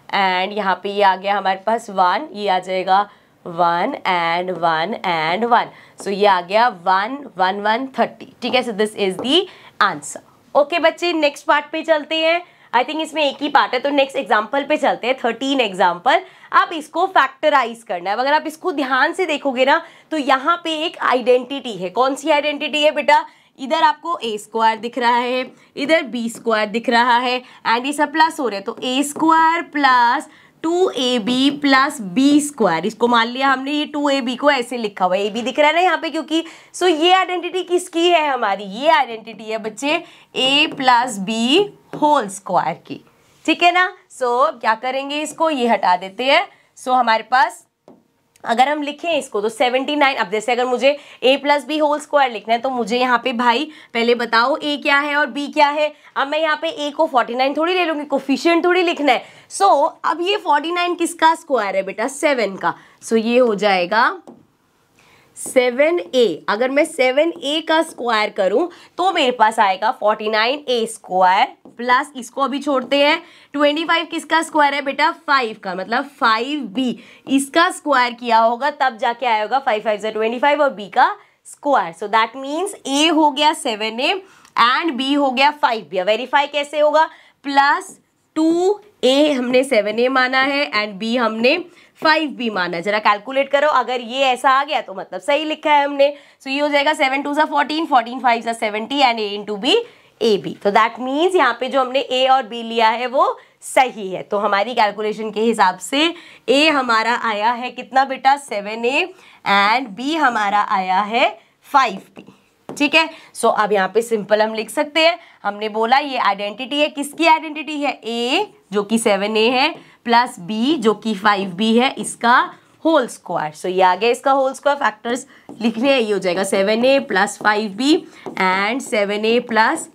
एंड यहाँ पे ये आ गया हमारे पास 1, ये आ जाएगा 1 एंड 1 एंड 1, सो ये आ गया 1 1 1 30। ठीक है, so this is the answer. Okay बच्चे, नेक्स्ट पार्ट पे चलते हैं। आई थिंक इसमें एक ही पार्ट है, तो नेक्स्ट एग्जाम्पल पे चलते हैं। 13 एग्जाम्पल, आप इसको फैक्टराइज करना है। अगर आप इसको ध्यान से देखोगे ना तो यहाँ पे एक आइडेंटिटी है। कौन सी आइडेंटिटी है बेटा, इधर आपको ए स्क्वायर दिख रहा है, इधर बी स्क्वायर दिख रहा है एंड ये सब प्लस हो रहे हैं, तो a square plus 2ab plus B square, इसको मान लिया हमने, ये 2ab को ऐसे लिखा हुआ है, ए बी दिख रहा है ना यहाँ पे, क्योंकि सो ये आइडेंटिटी किसकी है हमारी, ये आइडेंटिटी है बच्चे a plus B whole square की। ठीक है ना, सो क्या करेंगे, इसको ये हटा देते हैं। सो हमारे पास अगर हम लिखें इसको तो 79, अब जैसे अगर मुझे a plus B whole square लिखना है तो मुझे यहाँ पे भाई पहले बताओ a क्या है और b क्या है। अब मैं यहाँ पे a को 49 थोड़ी ले लूँगी, कोफिशिएंट थोड़ी लिखना है। सो अब ये 49 किसका स्क्वायर है बेटा, 7 का। सो ये हो जाएगा 7a। अगर मैं 7a का स्क्वायर करूं तो मेरे पास आएगा 49a स्क्वायर प्लस, इसको अभी छोड़ते हैं, 25 किसका स्क्वायर है बेटा, 5 का, मतलब 5b इसका स्क्वायर किया होगा तब जाके आया होगा 5 5 ज़ा 25 और b का square. So that means a हो गया 7a एंड b हो गया 5b। वेरीफाई कैसे होगा, प्लस 2a हमने 7a माना है एंड b हमने 5b माना। जरा कैलकुलेट करो, अगर ये ऐसा आ गया तो मतलब सही लिखा है हमने। सो ये हो जाएगा 7 2 ज़ा 14, 14 5 ज़ा 70 and a into B A B. तो दैट मीन्स यहाँ पे जो हमने a और b लिया है वो सही है। तो हमारी कैलकुलेशन के हिसाब से a हमारा आया है कितना बेटा, 7a एंड b हमारा आया है 5b। ठीक है, सो अब यहाँ पे सिंपल हम लिख सकते हैं, हमने बोला ये आइडेंटिटी है, किसकी आइडेंटिटी है, a जो कि 7a है प्लस b जो कि 5b है, इसका होल स्क्वायर। सो ये आ गया इसका होल स्क्वायर, फैक्टर्स लिखने हैं, ये हो जाएगा 7a plus 5b and 7a plus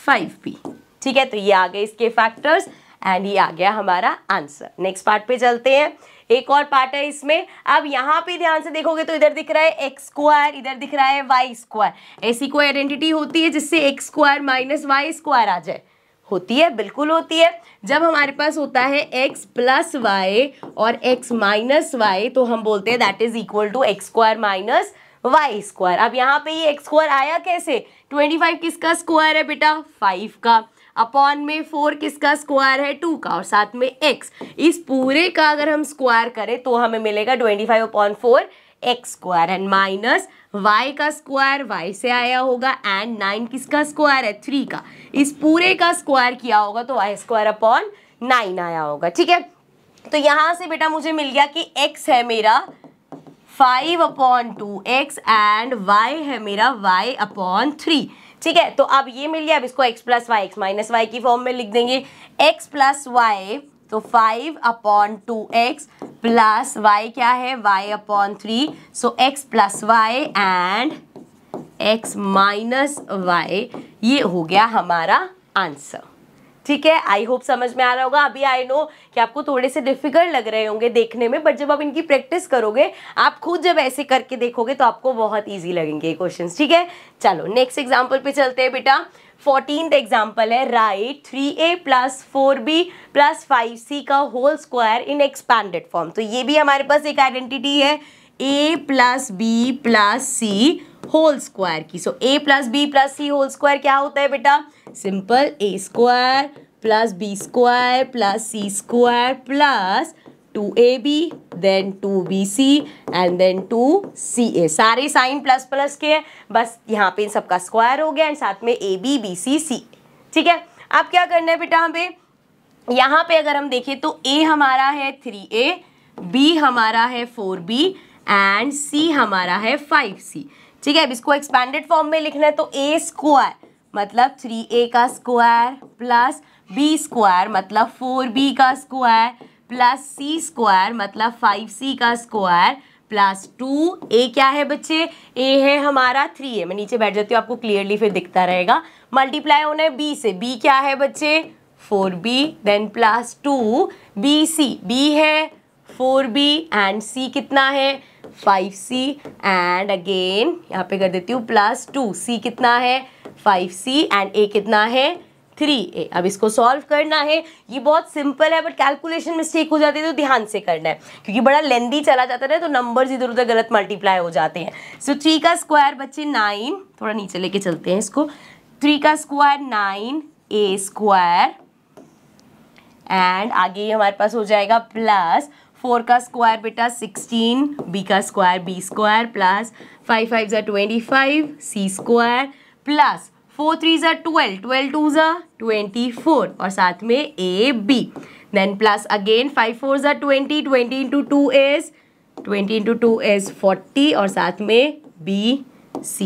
5b। ठीक है, तो ये आ गए इसके फैक्टर्स एंड ये आ गया हमारा आंसर। नेक्स्ट पार्ट पे चलते हैं, एक और पार्ट है इसमें। अब यहाँ पे ध्यान से देखोगे तो इधर दिख रहा है एक्स स्क्वायर, इधर दिख रहा है वाई स्क्वायर। ऐसी कोई आइडेंटिटी होती है जिससे x square minus Y square आ जाए, होती है, बिल्कुल होती है। जब हमारे पास होता है x प्लस वाई और x माइनस वाई तो हम बोलते हैं that is equal to X square minus Y square. अब यहाँ पे ये एक्स स्क्वायर आया कैसे, 25 किसका स्क्वायर है बेटा, 5 का, अपॉन में 4 किसका स्क्वायर है, 2 का, और साथ में x। इस पूरे का अगर हम स्क्वायर करें तो हमें मिलेगा 25/4 x square and minus y का स्क्वायर y से आया होगा एंड 9 किसका स्क्वायर है, 3 का। इस पूरे का स्क्वायर किया होगा तो y स्क्वायर अपॉन 9 आया होगा। ठीक है, तो यहाँ से बेटा मुझे मिल गया कि x है मेरा 5/2x एंड y है मेरा y/3। ठीक है, तो अब ये मिल गया। अब इसको x plus Y X minus Y की फॉर्म में लिख देंगे। x प्लस वाई तो 5/2x प्लस y क्या है, y/3। So x plus Y and x minus Y, ये हो गया हमारा आंसर। ठीक है, आई होप समझ में आ रहा होगा। अभी आई नो कि आपको थोड़े से डिफिकल्ट लग रहे होंगे देखने में, बट जब आप इनकी प्रैक्टिस करोगे, आप खुद जब ऐसे करके देखोगे तो आपको बहुत इजी लगेंगे क्वेश्चंस। ठीक है, चलो नेक्स्ट एग्जांपल पे चलते हैं बेटा। 14th एग्जांपल है, right 3a plus 4b plus 5c का whole square in expanded form. तो ये भी हमारे पास एक आइडेंटिटी है, a plus B plus C whole square की। So a plus B plus C whole square क्या होता है बेटा, simple a square plus B square plus C square plus 2ab then 2bc and then 2ca। सारे sign plus plus के हैं, बस यहाँ पे इन सबका स्क्वायर हो गया एंड साथ में ab bc c। ठीक है, अब क्या करना है बेटा हमें, यहाँ पे अगर हम देखें तो a हमारा है 3a, b हमारा है 4b एंड c हमारा है 5c। ठीक है, अब इसको एक्सपैंडेड फॉर्म में लिखना है तो a स्क्वायर मतलब 3a का स्क्वायर प्लस b स्क्वायर मतलब 4b का स्क्वायर प्लस c स्क्वायर मतलब 5c का स्क्वायर प्लस 2, ए क्या है बच्चे, ए है हमारा 3a, मैं नीचे बैठ जाती हूँ आपको क्लियरली फिर दिखता रहेगा, मल्टीप्लाई होना है b से, b क्या है बच्चे 4b, then plus 2bc, b है 4b एंड c कितना है 5c, एंड अगेन यहाँ पे कर देती हूँ प्लस 2c कितना है 5c एंड a कितना है 3a। अब इसको सॉल्व करना है, ये बहुत सिंपल है बट कैलकुलेशन मिस्टेक हो जाती है तो ध्यान से करना है क्योंकि बड़ा लेंदी चला जाता है तो नंबर्स इधर उधर गलत मल्टीप्लाई हो जाते हैं। सो 3 का स्क्वायर बच्चे 9, थोड़ा नीचे लेके चलते हैं इसको, 3 का स्क्वायर 9a स्क्वायर एंड आगे हमारे पास हो जाएगा प्लस 4 का स्क्वायर बेटा 16, b का स्क्वायर b स्क्वायर प्लस 5 5 ज़ा 25 c स्क्वायर प्लस 4 3 ज़ा 12, 12 2 ज़ा 24 और साथ में a b, then plus again 5 4 ज़ा 20, 20 इंटू 2 इज 40 और साथ में b c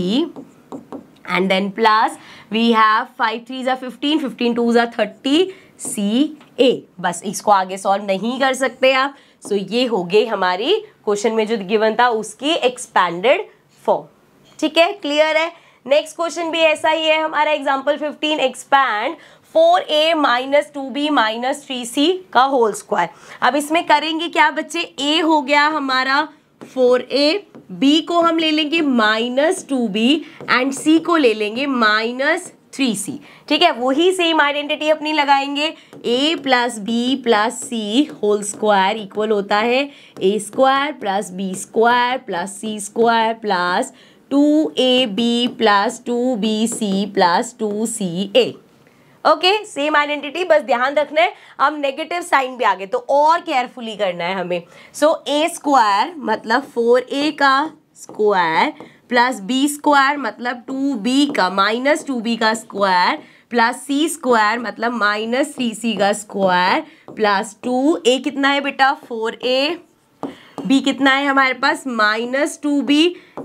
and then plus we have 5 3 ज़ा 15, 15 2 ज़ा 30 c a। बस इसको आगे सॉल्व नहीं कर सकते आप। सो ये हो गई हमारी क्वेश्चन में जो गिवन था उसकी एक्सपैंडेड फॉर्म। ठीक है, क्लियर है। नेक्स्ट क्वेश्चन भी ऐसा ही है हमारा, example 15, expand 4a minus 2b minus 3c का होल स्क्वायर। अब इसमें करेंगे क्या बच्चे, a हो गया हमारा 4a, b को हम ले लेंगे माइनस 2b एंड c को ले लेंगे माइनस 3c। ठीक है, वही सेम आइडेंटिटी अपनी लगाएंगे, a plus B plus C whole square equal होता है a square plus B square plus C square plus 2ab plus 2bc plus 2ca। Okay, same identity, बस ध्यान रखना है अब नेगेटिव साइन भी आ गए तो और केयरफुली करना है हमें। सो a स्क्वायर मतलब 4a का स्क्वायर प्लस बी स्क्वायर मतलब 2b का माइनस 2b का स्क्वायर प्लस सी स्क्वायर मतलब माइनस 3c का स्क्वायर प्लस 2a कितना है बेटा 4a, b कितना है हमारे पास minus 2b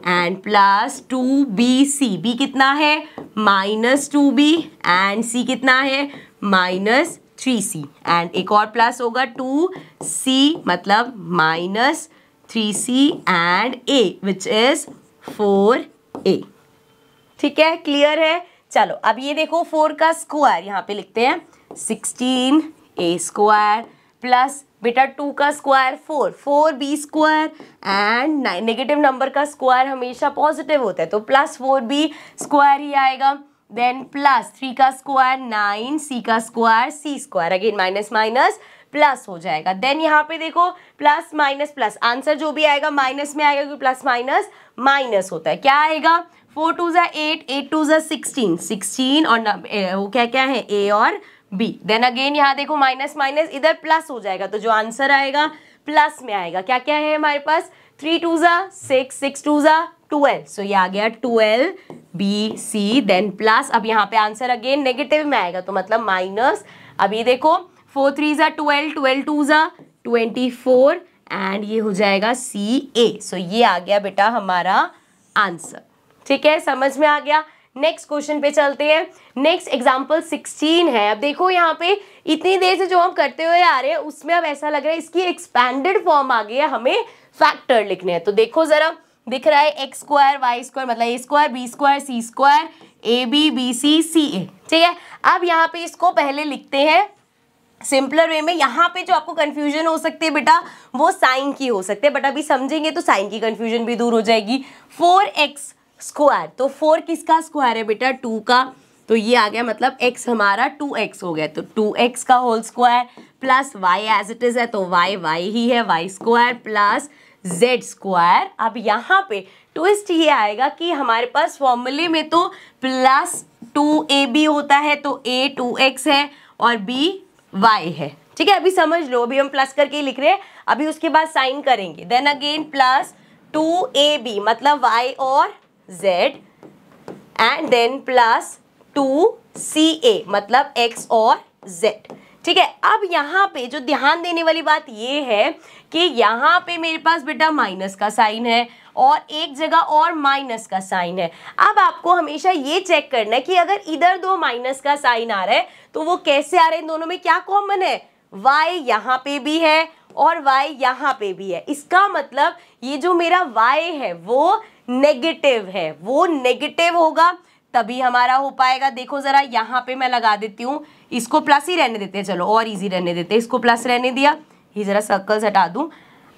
and plus 2bc, b कितना है माइनस 2b एंड c कितना है माइनस 3c एंड एक और प्लस होगा 2c मतलब minus 3c and a which is 4a। ठीक है, क्लियर है। चलो अब ये देखो 4 का स्क्वायर यहाँ पे लिखते हैं 16a स्क्वायर प्लस बेटा 2 का square 4, 4b square and negative number का स्क्वायर हमेशा पॉजिटिव होता है तो प्लस 4b स्क्वायर ही आएगा, देन प्लस 3 का स्क्वायर 9c का square c square, again minus minus plus हो जाएगा। देन यहाँ पे देखो प्लस माइनस प्लस, आंसर जो भी आएगा माइनस में आएगा क्योंकि प्लस माइनस माइनस होता है। क्या आएगा 4 2 ज़ा 8, 8 2 ज़ा 16, 16 और वो क्या क्या है a और b। देन अगेन यहाँ देखो माइनस माइनस इधर प्लस हो जाएगा तो जो आंसर आएगा प्लस में आएगा। क्या क्या है हमारे पास 3 2 ज़ा 6, 6 2 ज़ा 12, सो ये आ गया 12bc, देन प्लस अब यहाँ पे आंसर अगेन नेगेटिव में आएगा तो मतलब माइनस। अब ये देखो 4 3 ज़ा 12, 12 2 ज़ा 24 एंड ये हो जाएगा ca। सो ये आ गया बेटा हमारा आंसर। ठीक है, समझ में आ गया। नेक्स्ट क्वेश्चन पे चलते हैं। नेक्स्ट एग्जांपल 16 है। अब देखो यहाँ पे इतनी देर से जो हम करते हुए आ रहे हैं उसमें अब ऐसा लग रहा है इसकी एक्सपैंडेड फॉर्म आ गई है, हमें फैक्टर लिखने हैं। तो देखो जरा, दिख रहा है एक्स स्क्वायर वाई स्क्वायर मतलब a square b square c square a b b c c a. ठीक है, अब यहाँ पे इसको पहले लिखते हैं सिंपलर वे में। यहाँ पे जो आपको कंफ्यूजन हो सकती है बेटा वो साइन की हो सकती है, बट अभी समझेंगे तो साइन की कंफ्यूजन भी दूर हो जाएगी। 4x स्क्वायर, तो 4 किसका स्क्वायर है बेटा 2 का, तो ये आ गया मतलब x हमारा 2x हो गया तो 2x का whole square plus y as it is है तो y y ही है y square plus z square. अब यहाँ पे ट्विस्ट ये आएगा कि हमारे पास फॉर्मूले में तो प्लस 2ab होता है तो a 2x है और b y है। ठीक है, अभी समझ लो, अभी हम प्लस करके ही लिख रहे हैं, अभी उसके बाद साइन करेंगे। देन अगेन प्लस 2ab मतलब y और z and then plus 2ca मतलब x और z। ठीक है, अब यहाँ पे जो ध्यान देने वाली बात ये है कि यहाँ पे मेरे पास बेटा माइनस का साइन है और एक जगह और माइनस का साइन है। अब आपको हमेशा ये चेक करना है कि अगर इधर दो माइनस का साइन आ रहा है तो वो कैसे आ रहा है, इन दोनों में क्या कॉमन है, y यहाँ पे भी है और y यहाँ पे भी है। इसका मतलब ये जो मेरा y है वो नेगेटिव है, वो नेगेटिव होगा तभी हमारा हो पाएगा। देखो जरा यहाँ पे मैं लगा देती हूँ, इसको प्लस ही रहने देते हैं, चलो और इजी रहने देते हैं, इसको प्लस रहने दिया, ये जरा सर्कल्स हटा दूं।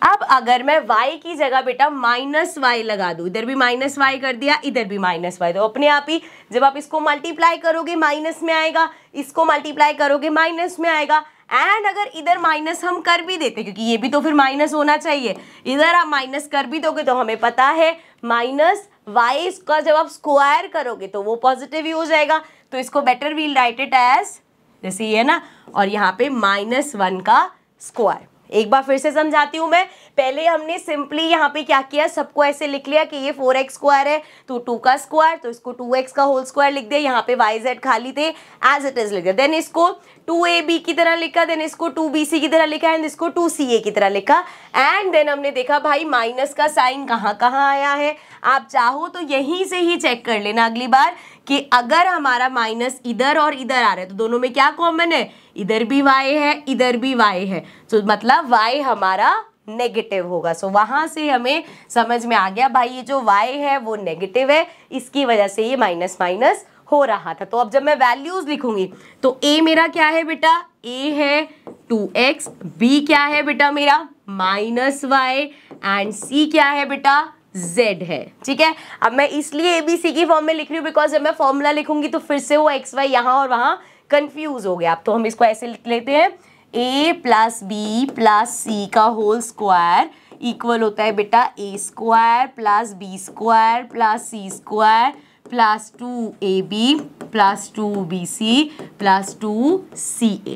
अब अगर मैं y की जगह बेटा माइनस वाई लगा दूं, इधर भी माइनस वाई कर दिया, इधर भी माइनस वाई, तो अपने आप ही जब आप इसको मल्टीप्लाई करोगे माइनस में आएगा, इसको मल्टीप्लाई करोगे माइनस में आएगा। एंड अगर इधर माइनस हम कर भी देते, क्योंकि ये भी तो फिर माइनस होना चाहिए, इधर आप माइनस कर भी दोगे तो हमें पता है माइनस वाई का जब आप स्क्वायर करोगे तो वो पॉजिटिव ही हो जाएगा। तो इसको better we'll write it as जैसे ये है ना, और यहाँ पे -1 का स्क्वायर। एक बार फिर से समझाती हूँ मैं। पहले हमने सिंपली यहाँ पे क्या किया, सबको ऐसे लिख लिया कि ये 4x स्क्वायर है तो 2 का स्क्वायर, तो इसको 2x का होल स्क्वायर लिख दिया, यहाँ पे yz खाली थे एज इट इज लिख दिया। देन इसको 2ab की तरह लिखा, देन इसको 2bc की तरह लिखा एंड इसको 2ca की तरह लिखा। एंड देन हमने देखा भाई माइनस का साइन कहाँ कहाँ आया है। आप चाहो तो यहीं से ही चेक कर लेना अगली बार कि अगर हमारा माइनस इधर और इधर आ रहा है तो दोनों में क्या कॉमन है, इधर भी y है इधर भी y है, तो मतलब y हमारा नेगेटिव होगा। सो वहां से हमें समझ में आ गया भाई ये जो y है वो नेगेटिव है, इसकी वजह से ये माइनस माइनस हो रहा था। तो अब जब मैं वैल्यूज लिखूंगी तो a मेरा क्या है बेटा, a है 2x, b क्या है बेटा मेरा -y एंड c क्या है बेटा z है। ठीक है, अब मैं इसलिए ABC की फॉर्म में लिख रही हूँ बिकॉज जब मैं फॉर्मूला लिखूंगी तो फिर से वो XY यहाँ और वहाँ कंफ्यूज हो गया। अब तो हम इसको ऐसे लिख लेते हैं, a plus B plus C का होल स्क्वायर इक्वल होता है बेटा a square plus B square plus C square plus 2ab plus 2bc plus 2ca।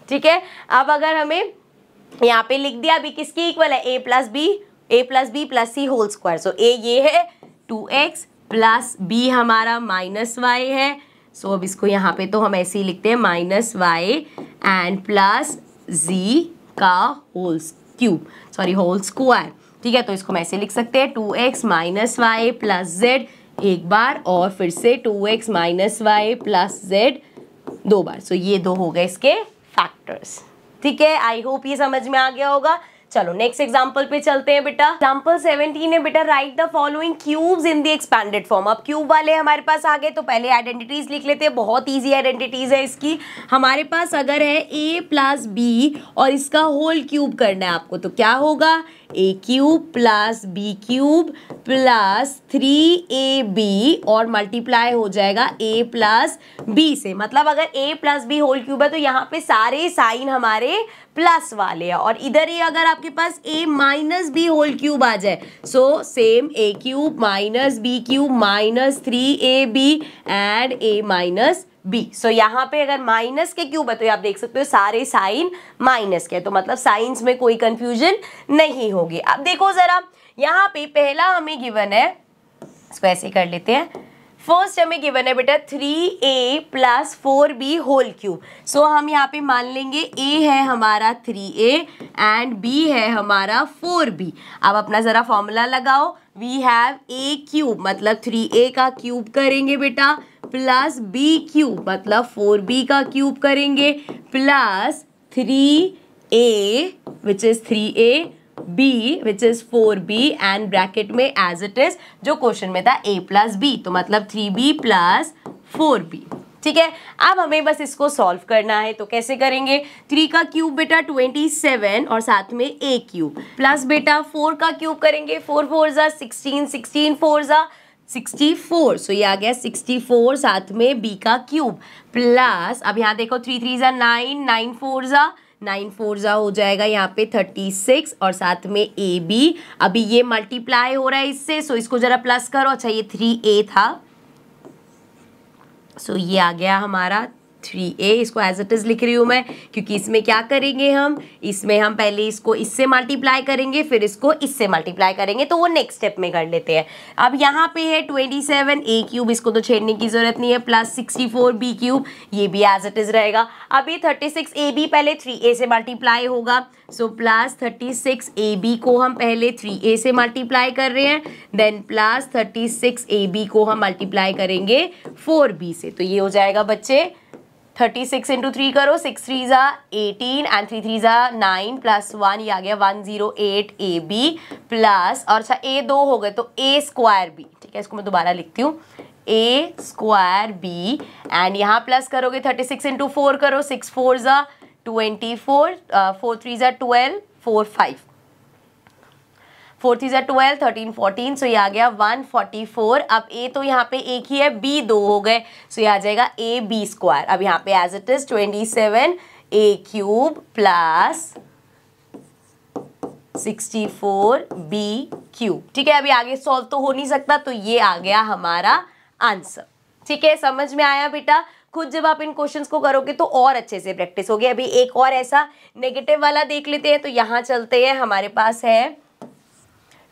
ठीक है, अब अगर हमें यहाँ पे लिख दिया, अभी किसकी इक्वल है, a plus B plus C whole square. So a ये है 2x प्लस b हमारा -y है। सो अब इसको यहाँ पे तो हम ऐसे ही लिखते हैं -y एंड प्लस z का होल स्क्वायर। ठीक है, तो इसको हम ऐसे लिख सकते हैं 2x -y प्लस z एक बार और फिर से 2x -y प्लस z 2 बार। सो ये 2 हो गए इसके फैक्टर्स। ठीक है, आई होप ये समझ में आ गया होगा। चलो नेक्स्ट एग्जांपल पे चलते हैं बेटा। एग्जांपल 17 है बेटा, right the following cubes in the expanded form. अब क्यूब वाले हमारे पास आ गए तो पहले आइडेंटिटीज लिख लेते हैं, बहुत इजी आइडेंटिटीज है इसकी। हमारे पास अगर है a प्लस बी और इसका होल क्यूब करना है आपको, तो क्या होगा, a cube plus B cube plus 3ab और मल्टीप्लाई हो जाएगा a प्लस बी से। मतलब अगर a plus B whole cube है तो यहाँ पे सारे साइन हमारे प्लस वाले हैं, और इधर ही अगर आपके पास a minus B whole cube आ जाए, so same a cube minus B cube minus 3ab and a minus B. So यहाँ पे अगर माइनस के क्यूब है तो आप देख सकते हो सारे साइन माइनस के, तो मतलब साइंस में कोई कंफ्यूजन नहीं होगी। अब देखो जरा यहाँ पे पहला हमें गिवन है, इसको ऐसे कर लेते हैं। फर्स्ट हमें गिवन है बेटा 3a plus 4b whole cube. सो हम यहाँ पे मान लेंगे a है हमारा 3a एंड b है हमारा 4b। अब अपना जरा फॉर्मूला लगाओ, वी हैव a क्यूब मतलब 3a का क्यूब करेंगे बेटा प्लस b क्यूब मतलब 4b का क्यूब करेंगे plus 3a which is 3ab which is 4b and bracket में एज इट इज जो क्वेश्चन में था a प्लस b, तो मतलब 3b प्लस 4b। ठीक है, अब हमें बस इसको सॉल्व करना है, तो कैसे करेंगे, 3 का क्यूब बेटा 27 और साथ में a क्यूब प्लस बेटा 4 का क्यूब करेंगे, 4 4 जा 16, 16 4 जा 64। सो ये आ गया 64 साथ में b का क्यूब प्लस, अब यहाँ देखो 3 3 जा 9, 9 4 जा हो जाएगा यहाँ पे 36 और साथ में ab। अभी ये मल्टीप्लाई हो रहा है इससे, सो इसको जरा प्लस करो। अच्छा ये 3a था, सो ये आ गया हमारा 3a, इसको एज इट इज लिख रही हूँ मैं क्योंकि इसमें क्या करेंगे हम, इसमें हम पहले इसको इससे मल्टीप्लाई करेंगे फिर इसको इससे मल्टीप्लाई करेंगे, तो वो नेक्स्ट स्टेप में कर लेते हैं। अब यहाँ पे है 27 a क्यूब, इसको तो छेड़ने की जरूरत नहीं है, प्लस 64 b क्यूब, ये भी एज इट इज रहेगा। अभी 36 ab पहले 3a से मल्टीप्लाई होगा, सो प्लस 36 ab को हम पहले 3a से मल्टीप्लाई कर रहे हैं, देन प्लस 36 ab को हम मल्टीप्लाई करेंगे 4b से, तो ये हो जाएगा बच्चे 36 इंटू 3 करो, 6 3 ज़ा 18 एंड 3 3 ज़ा 9 प्लस 1, ये आ गया 108 AB प्लस, और अच्छा A 2 हो गए तो A स्क्वायर B, ठीक है, इसको मैं दोबारा लिखती हूँ, A स्क्वायर B एंड यहाँ प्लस करोगे 36 इंटू 4 करो, 6 4 ज़ा 24, 4 3 ज़ा 12, 4 5, 4 3 ज़ा 12, 13 14, सो ये आ गया 144। अब A तो यहाँ पे एक ही है, B 2 हो गए, सो ये आ जाएगा AB स्क्वायर। अब यहाँ पे as it is 27 A cube plus 64 B cube, ठीक है। अभी आगे सॉल्व तो हो नहीं सकता, तो ये आ गया हमारा आंसर, ठीक है। समझ में आया बेटा? खुद जब आप इन क्वेश्चंस को करोगे तो और अच्छे से प्रैक्टिस होगी। अभी एक और ऐसा नेगेटिव वाला देख लेते हैं, तो यहाँ चलते हैं, हमारे पास है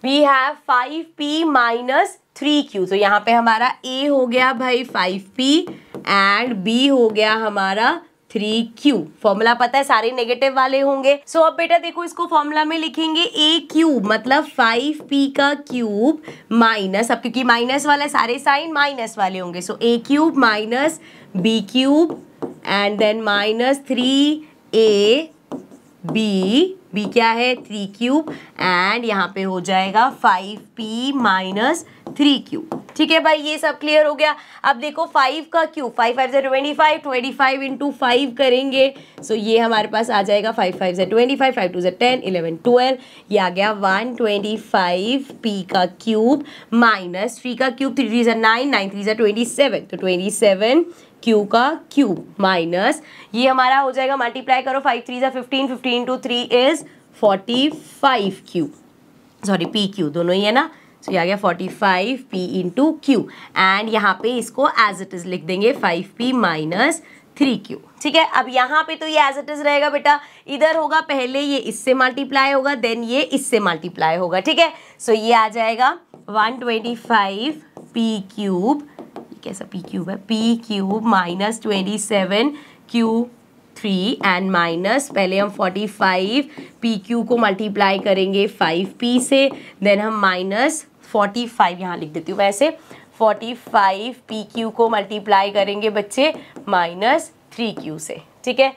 we have 5p minus 3q, तो यहाँ पे हमारा a हो गया भाई 5p एंड b हो गया हमारा 3q। फॉर्मूला पता है, सारे नेगेटिव वाले होंगे। सो अब बेटा देखो, इसको फॉर्मूला में लिखेंगे a क्यूब मतलब 5p का क्यूब माइनस, अब क्योंकि माइनस वाला सारे साइन माइनस वाले होंगे, so a cube minus b cube and then minus 3ab, b क्या है 3 क्यूब एंड यहाँ पे हो जाएगा 5p माइनस 3 क्यूब, ठीक है भाई। ये सब क्लियर हो गया। अब देखो 5 का क्यूब, 5 5 से 25, 25 इंटू 5 करेंगे, सो ये हमारे पास आ जाएगा 5 5 से 25, 5 2 से 10, 11 12, ये आ गया 125p का क्यूब माइनस 3 का क्यूब, 3 3 से 9, 9 3 से 27, तो 27 क्यू का क्यूब माइनस, ये हमारा हो जाएगा, मल्टीप्लाई करो, 5 3 से 15, 15 into 3 is 45 Q, sorry P Q दोनों ही है ना, तो ये आ गया 45 पी इंटू क्यू एंड यहाँ पे इसको एज इट इज लिख देंगे 5p माइनस 3q, ठीक है। अब यहाँ पे तो ये एज इट इज रहेगा बेटा, इधर होगा पहले ये इससे मल्टीप्लाई होगा, देन ये इससे मल्टीप्लाई होगा, ठीक है। सो ये आ जाएगा 125p क्यूब, कैसा p क्यूब है, p cube minus 27q3 and minus, पहले हम 45 pq को मल्टीप्लाई करेंगे 5p से, देन हम माइनस 45, यहाँ लिख देती हूँ वैसे, 45 pq को मल्टीप्लाई करेंगे बच्चे माइनस 3q से, ठीक है।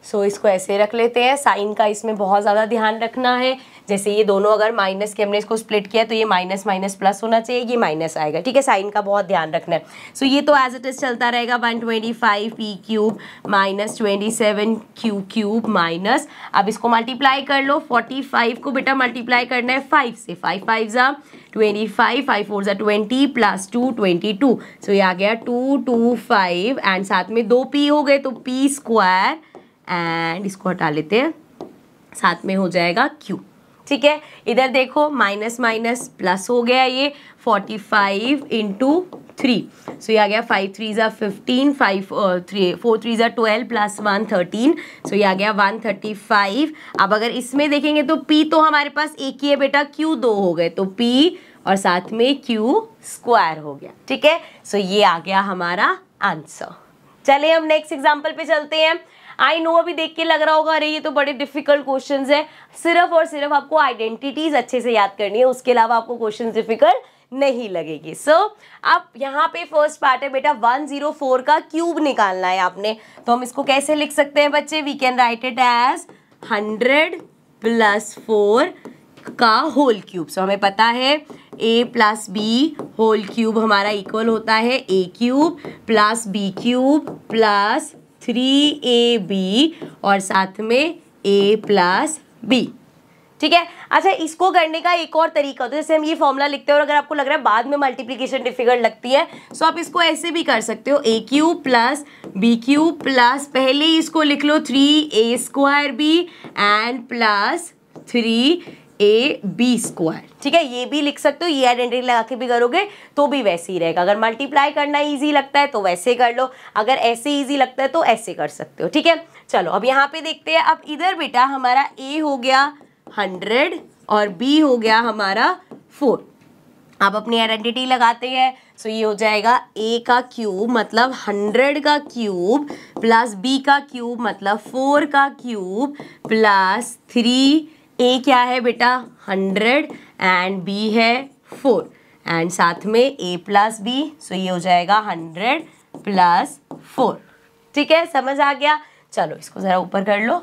सो इसको ऐसे रख लेते हैं। साइन का इसमें बहुत ज़्यादा ध्यान रखना है, जैसे ये दोनों अगर माइनस के हमने इसको स्प्लिट किया तो ये माइनस माइनस प्लस होना चाहिए, ये माइनस आएगा, ठीक है। साइन का बहुत ध्यान रखना है। सो ये तो एज इट इज चलता रहेगा 125 p cube minus 27q cube minus, अब इसको मल्टीप्लाई कर लो, 45 को बेटा मल्टीप्लाई करना है 5 से, 5 5 ज़ा 25, 5 4 ज़ा 20 प्लस 2 22, सो ये आ गया 225 एंड साथ में 2p हो गए तो p स्क्वायर एंड इसको हटा लेते हैं, साथ में हो जाएगा q, ठीक है। इधर देखो माइनस माइनस प्लस हो गया, ये 45 इंटू 3, सो ये आ गया 5 3 ज़ा 15, 4 3 ज़ा 12 प्लस 1 13, सो ये आ गया 135। अब अगर इसमें देखेंगे तो p तो हमारे पास एक ही है बेटा, q 2 हो गए तो p और साथ में q स्क्वायर हो गया, ठीक है। सो ये आ गया हमारा आंसर। चलिए हम नेक्स्ट एग्जाम्पल पे चलते हैं। आई नो अभी देख के लग रहा होगा अरे ये तो बड़े डिफिकल्ट क्वेश्चंस है, सिर्फ और सिर्फ आपको आइडेंटिटीज अच्छे से याद करनी है, उसके अलावा आपको क्वेश्चंस डिफिकल्ट नहीं लगेगी। सो अब यहाँ पे फर्स्ट पार्ट है बेटा 104 का क्यूब निकालना है आपने, तो हम इसको कैसे लिख सकते हैं बच्चे, we can write it as 100 plus 4 का होल क्यूब। सो हमें पता है a plus B whole cube हमारा इक्वल होता है a cube plus B cube plus 3ab और साथ में a प्लस बी, ठीक है। अच्छा, इसको करने का एक और तरीका होता है, जैसे हम ये फॉर्मूला लिखते हैं और अगर आपको लग रहा है बाद में मल्टीप्लिकेशन डिफिकल्ट लगती है, सो आप इसको ऐसे भी कर सकते हो, a cube plus B cube plus, पहले ही इसको लिख लो 3a square B and plus 3ab square, ठीक है। ये भी लिख सकते हो, ये आइडेंटिटी लगा के भी करोगे तो भी वैसे ही रहेगा। अगर मल्टीप्लाई करना इजी लगता है तो वैसे कर लो, अगर ऐसे इजी लगता है तो ऐसे कर सकते हो, ठीक है। चलो अब यहाँ पे देखते हैं। अब इधर बेटा हमारा a हो गया 100 और b हो गया हमारा 4। अब अपनी आइडेंटिटी लगाते हैं, सो ये हो जाएगा a का क्यूब मतलब 100 का क्यूब प्लस b का क्यूब मतलब 4 का क्यूब प्लस 3a क्या है बेटा 100 एंड b है 4 एंड साथ में a प्लस b, सो ये हो जाएगा 100 प्लस 4, ठीक है, समझ आ गया। चलो इसको जरा ऊपर कर लो।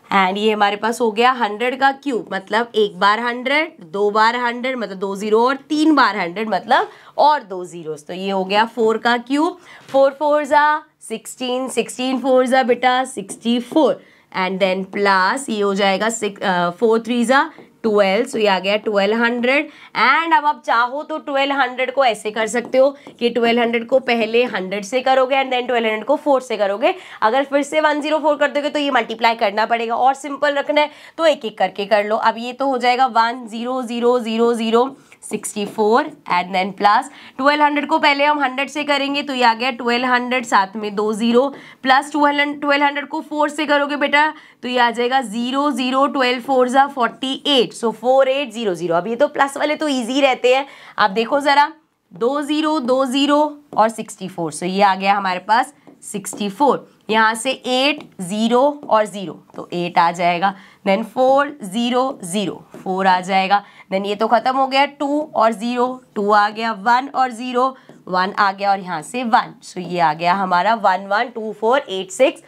एंड ये हमारे पास हो गया 100 का क्यूब, मतलब एक बार 100, दो बार 100 मतलब 2 जीरो, और 3 बार 100 मतलब और 2 जीरोस। तो ये हो गया 4 का क्यूब। 4 4 जा 16, 16 4 जा बेटा 64, एंड देन प्लस ये हो जाएगा 4 3 जा 12, सो ये आ गया 1200। एंड अब आप चाहो तो 1200 को ऐसे कर सकते हो कि 1200 को पहले 100 से करोगे एंड देन 1200 को 4 से करोगे। अगर फिर से 104 कर दोगे तो ये मल्टीप्लाई करना पड़ेगा, और सिंपल रखना है तो एक एक करके कर लो। अब ये तो हो जाएगा 1000064 एंड देन प्लस 1200 को पहले हम 100 से करेंगे तो ये आ गया 1200, साथ में 2 जीरो, प्लस 1200 को 4 से करोगे बेटा तो ये आ जाएगा 0 0 12 4 जा 48, सो 4800। अब ये तो प्लस वाले तो इजी रहते हैं। आप देखो जरा 2 0 2 0 और 64, सो ये आ गया हमारे पास 64। यहाँ से 8 0 और 0 तो 8 आ जाएगा, देन 4 0 0 4 आ जाएगा, देन ये तो खत्म हो गया 2 और 0 2 आ गया, 1 और 0 1 आ गया, और यहाँ से 1, सो ये आ गया हमारा 1124864।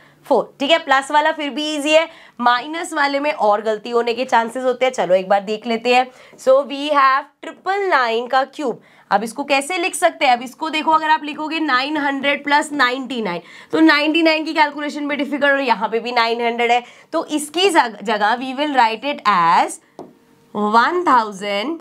ठीक है, प्लस वाला फिर भी इजी है, माइनस वाले में और गलती होने के चांसेस होते हैं। चलो एक बार देख लेते हैं। सो वी हैव 999 का क्यूब। अब इसको कैसे लिख सकते हैं? अब इसको देखो, अगर आप लिखोगे 900 प्लस 99 तो 99 की कैलकुलेशन में डिफिकल्ट, और यहाँ पे भी 900 है, तो इसकी जगह we will write it as 1000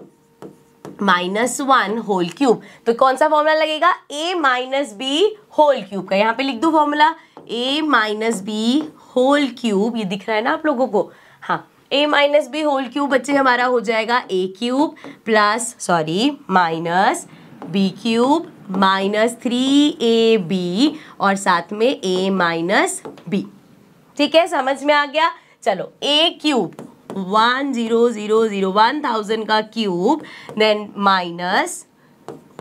minus 1 whole cube. तो कौन सा फॉर्मूला लगेगा? a minus B whole cube का। यहाँ पे लिख दो formula a minus B whole cube, ये दिख रहा है ना आप लोगों को? हाँ, a minus B whole cube बच्चे हमारा हो जाएगा a cube plus minus b cube minus 3ab और साथ में a माइनस b। ठीक है, समझ में आ गया? चलो a क्यूब 1000 का क्यूब, देन माइनस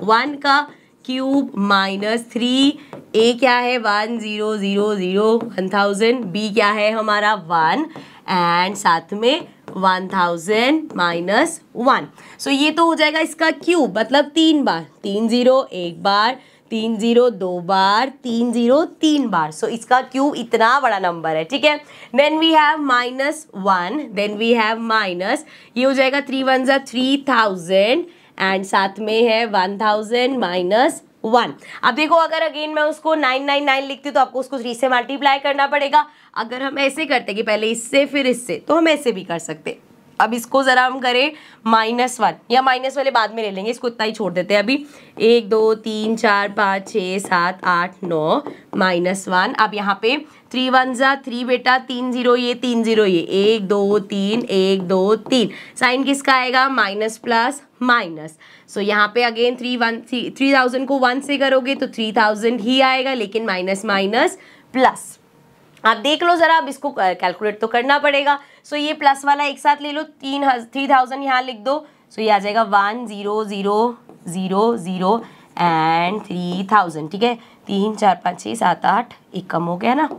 1 का क्यूब माइनस 3, a क्या है 1000 b क्या है हमारा 1, एंड साथ में 1000 माइनस 1। सो ये तो हो जाएगा इसका क्यूब, मतलब 3 बार, 3 0 एक बार, 3 0 2 बार, 3 0 3 बार। सो इसका क्यूब इतना बड़ा नंबर है। ठीक है, then we have minus 1, then we have minus, ये हो जाएगा 3 1 जा 3000 एंड साथ में है 1000 माइनस 1। अब देखो, अगर अगेन मैं उसको 999 लिखती हूँ तो आपको उसको 3 से मल्टीप्लाई करना पड़ेगा। अगर हम ऐसे करते कि पहले इससे फिर इससे, तो हम ऐसे भी कर सकते। अब इसको ज़रा हम करें -1, या माइनस वाले बाद में ले लेंगे, इसको इतना ही छोड़ देते हैं अभी। 1 2 3 4 5 6 7 8 9 -1। अब यहाँ पे 3 1 जा 3 बेटा, 3 0 ये 3 0 ये, 1 2 3 1 2 3, साइन किसका आएगा? Minus plus minus. सो यहाँ पे अगेन 3000 को 1 से करोगे तो 3000 ही आएगा, लेकिन माइनस माइनस प्लस। आप देख लो जरा, अब इसको कैलकुलेट तो करना पड़ेगा। सो ये प्लस वाला एक साथ ले लो, 3000 यहाँ लिख दो। सो ये आ जाएगा 1000 एंड 3000। ठीक है, 3 4 5 6 7 8, एक कम हो गया ना,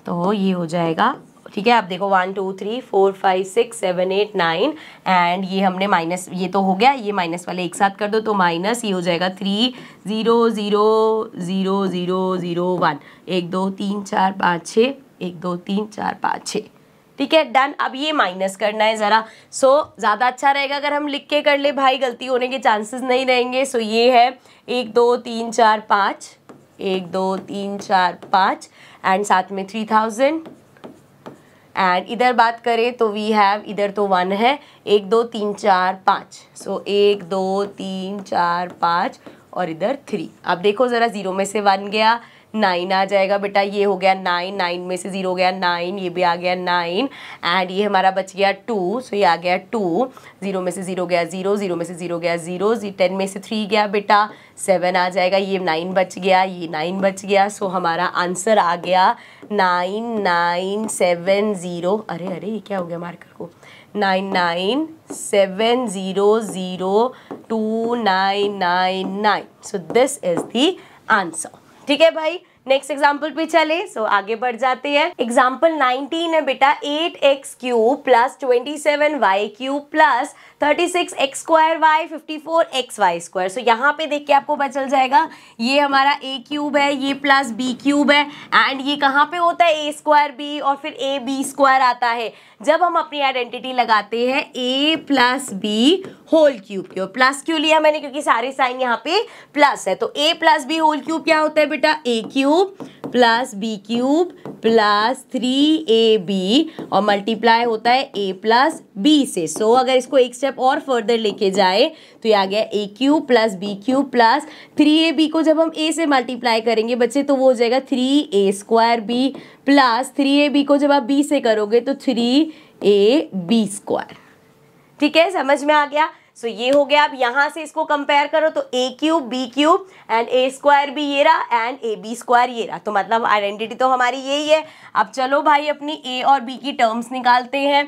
तो ये हो जाएगा। ठीक है, आप देखो 1 2 3 4 5 6 7 8 9 एंड ये हमने माइनस, ये तो हो गया, ये माइनस वाले एक साथ कर दो तो माइनस, ये हो जाएगा 3 0 0 0 0 0 1, 1 2 3 4 5 6, 1 2 3 4 5 6। ठीक है, डन। अब ये माइनस करना है ज़रा। सो ज़्यादा अच्छा रहेगा अगर हम लिख के कर ले भाई, गलती होने के चांसेस नहीं रहेंगे। सो ये है 1 2 3 4 5, 1 2 3 4 5 एंड साथ में 3000, एंड इधर बात करें तो वी हैव, इधर तो 1 है, 1 2 3 4 5, सो 1 2 3 4 5 और इधर 3। अब देखो ज़रा, 0 में से 1 गया, 9 आ जाएगा बेटा, ये हो गया 9, 9 में से 0 गया 9, ये भी आ गया 9 एंड ये हमारा बच गया 2, सो ये आ गया 2, 0 में से 0 गया 0, 0 में से 0 गया 0, 10 में से 3 गया बेटा 7 आ जाएगा, ये 9 बच गया, ये 9 बच गया। सो हमारा आंसर आ गया 9970। अरे अरे, ये क्या हो गया मार्कर को? 9970029999। So this is the answer. ठीक है भाई, नेक्स्ट एग्जाम्पल पे चले। आगे बढ़ जाते हैं। एग्जाम्पल 19 है बेटा, 8x cube plus 27y cube plus 36x square y 54xy square. यहाँ पे देख के आपको पता चल जाएगा ये हमारा a क्यूब है, ये प्लस b क्यूब है, एंड ये कहाँ पे होता है a स्क्वायर b और फिर a b स्क्वायर आता है जब हम अपनी आइडेंटिटी लगाते हैं a plus B whole cube की। और प्लस क्यों लिया मैंने, क्योंकि सारे साइन यहाँ पे प्लस है। तो a plus B whole cube क्या होता है बेटा, a cube plus B cube plus 3ab और मल्टीप्लाई होता है a प्लस बी से। अगर इसको एक स्टेप और फर्दर लेके जाए तो ये आ गया a cube plus B cube plus 3ab को जब हम a से मल्टीप्लाई करेंगे बच्चे तो वो हो जाएगा 3a square b plus 3ab को जब आप b से करोगे तो 3ab स्क्वायर। ठीक है, समझ में आ गया। ये हो गया। अब यहाँ से इसको कंपेयर करो तो a cube B cube and a square भी ये रहा एंड a b स्क्वायर ये रहा। तो मतलब आइडेंटिटी तो हमारी यही है। अब चलो भाई अपनी a और b की टर्म्स निकालते हैं।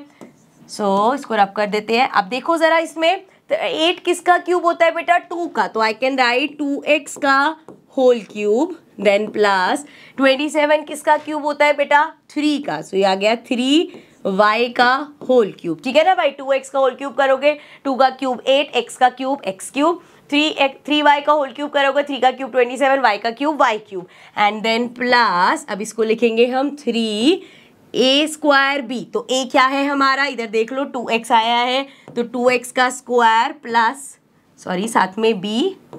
इसको रब कर देते हैं। अब देखो जरा इसमें, तो 8 किसका क्यूब होता है बेटा, 2 का। तो आई कैन राइट 2x का होल क्यूब देन प्लस 27 किसका क्यूब होता है बेटा, 3 का। ये आ गया 3y का होल क्यूब। ठीक है ना भाई, 2x का होल क्यूब करोगे 2 का क्यूब 8, x का क्यूब x क्यूब, 3y का होल क्यूब करोगे 3 का क्यूब 27, y का cube y cube, and then plus अब इसको लिखेंगे हम 3a स्क्वायर b। तो a क्या है हमारा, इधर देख लो 2x आया है तो 2x का स्क्वायर प्लस साथ में b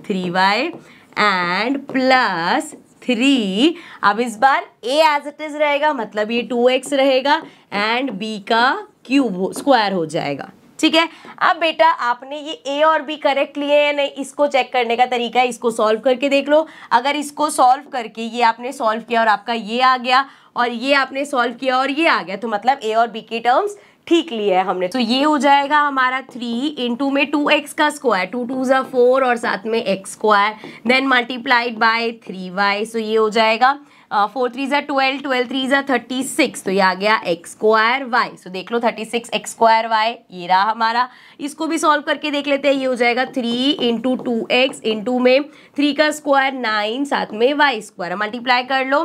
3y एंड प्लस 3। अब इस बार a एज इट इज रहेगा, मतलब ये 2x रहेगा एंड b का क्यूब स्क्वायर हो जाएगा। ठीक है, अब बेटा आपने ये a और b करेक्ट लिए हैं नहीं, इसको चेक करने का तरीका है, इसको सॉल्व करके देख लो। अगर इसको सॉल्व करके ये आपने सॉल्व किया और आपका ये आ गया और ये आपने सॉल्व किया और ये आ गया, तो मतलब a और b की टर्म्स ठीक लिया है हमने। तो ये हो जाएगा हमारा 3 इंटू में 2x का स्क्वायर, 2 2 ज़ा 4 और साथ में x square, then multiplied by 3y। ये हो जाएगा 4 3 ज़ा 12, 12 3 ज़ा 36। तो ये आ गया x स्क्वायर y। देख लो 36 x स्क्वायर y ये रहा हमारा। इसको भी सॉल्व करके देख लेते हैं। ये हो जाएगा 3 इंटू 2x इंटू में 3 का स्क्वायर 9 साथ में y स्क्वायर, मल्टीप्लाई कर लो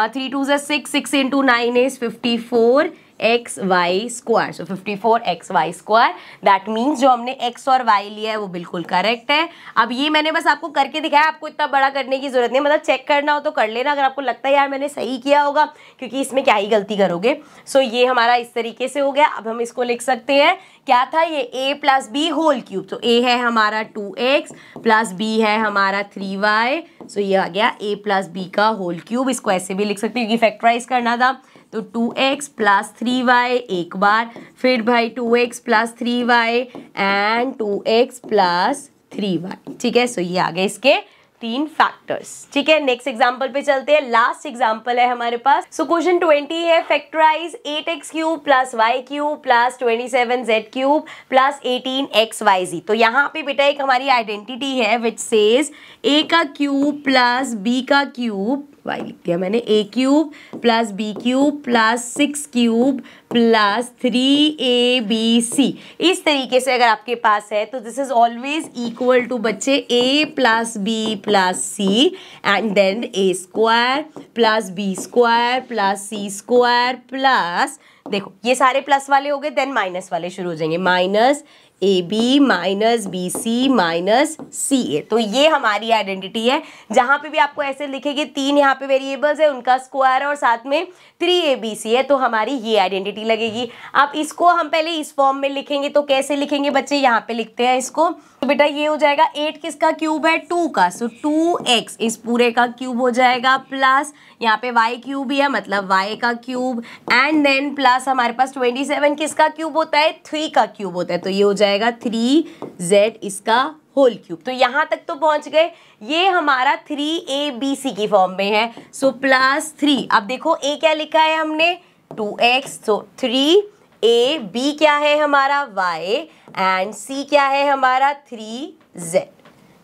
3 2 ज़ा 6, 6 into 9 is 54 xy square. 54 xy square. That means जो हमने x और y लिया है वो बिल्कुल करेक्ट है। अब ये मैंने बस आपको करके दिखाया, आपको इतना बड़ा करने की जरूरत नहीं, मतलब चेक करना हो तो कर लेना अगर आपको लगता है यार मैंने सही किया होगा, क्योंकि इसमें क्या ही गलती करोगे। ये हमारा इस तरीके से हो गया। अब हम इसको लिख सकते हैं, क्या था ये a plus B whole cube. तो a है हमारा 2x प्लस b है हमारा 3y। ये आ गया a प्लस b का होल क्यूब। इसको ऐसे भी लिख सकते हैं क्योंकि फैक्टराइज करना था। तो 2x प्लस 3y एक बार, फिर भाई 2x plus 3y and 2x plus 3y। ठीक है, ये आ गए इसके 3 फैक्टर्स। ठीक है, नेक्स्ट एग्जांपल पे चलते हैं। लास्ट एग्जांपल है हमारे पास। क्वेश्चन 20 है, factorise 8x cube plus y cube plus 27z cube plus 18xyz। तो यहाँ पे बेटा एक हमारी आइडेंटिटी है विच सेज a का क्यूब प्लस b का क्यूब, y लिख दिया मैंने, a cube plus b cube plus 6 cube plus 3abc। इस तरीके से अगर आपके पास है तो this is always equal to बच्चे a plus B plus C and then a square plus b square plus c square plus, देखो ये सारे प्लस वाले हो गए, देन माइनस वाले शुरू हो जाएंगे, minus A B minus B C minus C A. तो ये हमारी आइडेंटिटी है। जहाँ पे भी आपको ऐसे लिखेंगे 3 यहाँ पे वेरिएबल्स है, उनका स्क्वायर और साथ में 3abc है, तो हमारी ये आइडेंटिटी लगेगी। अब इसको हम पहले इस फॉर्म में लिखेंगे, तो कैसे लिखेंगे बच्चे, यहाँ पे लिखते हैं इसको। तो बेटा ये हो जाएगा 8 किसका क्यूब है, 2 का, 2x इस पूरे का क्यूब हो जाएगा, प्लस यहाँ पे y क्यूब ही है मतलब y का क्यूब, एंड देन प्लस हमारे पास 27 किसका क्यूब होता है, 3 का क्यूब होता है, तो ये हो जाएगा 3z इसका होल क्यूब। तो यहाँ तक तो पहुंच गए। ये हमारा 3abc की फॉर्म में है, प्लस 3। अब देखो a क्या लिखा है हमने, 2x, 3ab क्या है हमारा y एंड c क्या है हमारा 3z।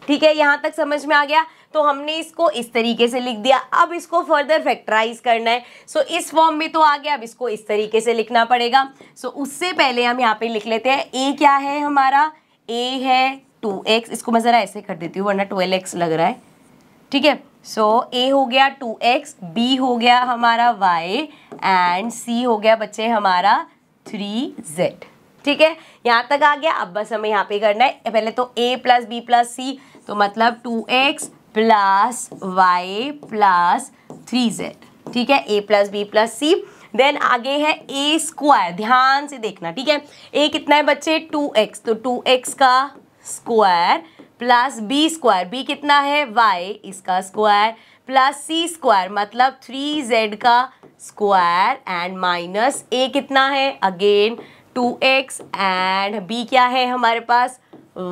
ठीक है, यहाँ तक समझ में आ गया। तो हमने इसको इस तरीके से लिख दिया। अब इसको फर्दर फैक्टराइज करना है। इस फॉर्म में तो आ गया, अब इसको इस तरीके से लिखना पड़ेगा। उससे पहले हम यहाँ पे लिख लेते हैं a क्या है हमारा, a है 2x, इसको मैं ज़रा ऐसे कर देती हूँ वरना 12x लग रहा है। ठीक है, सो ए हो गया 2x, बी हो गया हमारा y एंड सी हो गया बच्चे हमारा 3z। ठीक है, यहाँ तक आ गया। अब बस हमें यहाँ पे करना है पहले तो a प्लस बी प्लस सी, तो मतलब 2x plus Y plus 3z। ठीक है, a plus B plus C. Then आगे है a स्क्वायर, ध्यान से देखना। ठीक है, a कितना है बच्चे 2x, तो 2x का square plus B square, B कितना है y, इसका स्क्वायर प्लस c स्क्वायर मतलब 3z का स्क्वायर एंड माइनस a कितना है अगेन 2x एंड b क्या है हमारे पास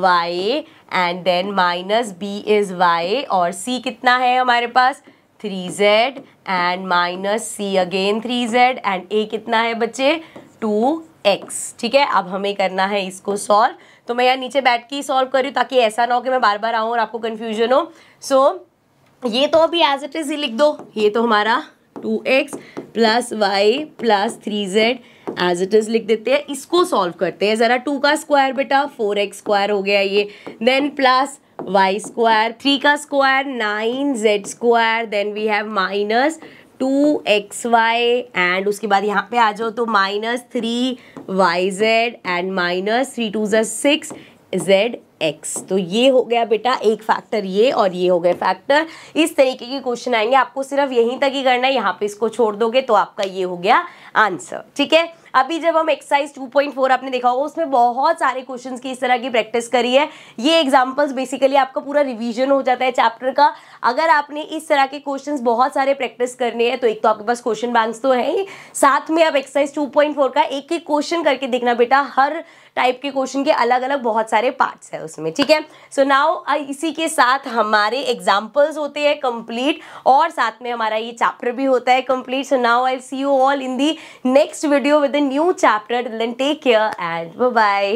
y and then minus b is y और c कितना है हमारे पास 3z and minus c again 3z and a कितना है बच्चे 2x। ठीक है, अब हमें करना है इसको सॉल्व। तो मैं यहाँ नीचे बैठ के ही सॉल्व कर रही हूँ ताकि ऐसा ना हो कि मैं बार बार आऊँ और आपको कन्फ्यूजन हो। सो ये तो अभी एज इट इज ही लिख दो, ये तो हमारा 2x plus Y plus 3z as it is लिख देते हैं। इसको सॉल्व करते हैं ज़रा। 2 का स्क्वायर बेटा 4x स्क्वायर हो गया ये, देन प्लस वाई स्क्वायर, 3 का square 9z square, then we have minus 2xy and उसके बाद यहाँ पे आ जाओ तो minus 3yz and minus 3 2 6zx। तो ये हो गया बेटा एक फैक्टर ये, और ये हो गए फैक्टर। इस तरीके के क्वेश्चन आएंगे, आपको सिर्फ यहीं तक ही करना है, यहाँ पे इसको छोड़ दोगे तो आपका ये हो गया आंसर। ठीक है, अभी जब हम एक्सरसाइज 2.4 आपने देखा होगा उसमें बहुत सारे क्वेश्चंस की इस तरह की प्रैक्टिस करी है। ये एग्जांपल्स बेसिकली आपका पूरा रिवीजन हो जाता है चैप्टर का। अगर आपने इस तरह के क्वेश्चंस बहुत सारे प्रैक्टिस करने हैं तो एक तो आपके पास क्वेश्चन बैंक्स तो है ही, साथ में आप एक्सरसाइज 2.4 का एक एक क्वेश्चन करके देखना बेटा। हर टाइप के क्वेश्चन के अलग अलग बहुत सारे पार्ट्स है उसमें। ठीक है, सो नाउ इसी के साथ हमारे एग्जाम्पल्स होते हैं कंप्लीट और साथ में हमारा ये चैप्टर भी होता है complete. So now I see you all in the next video with a new chapter. Till then, take care and bye bye.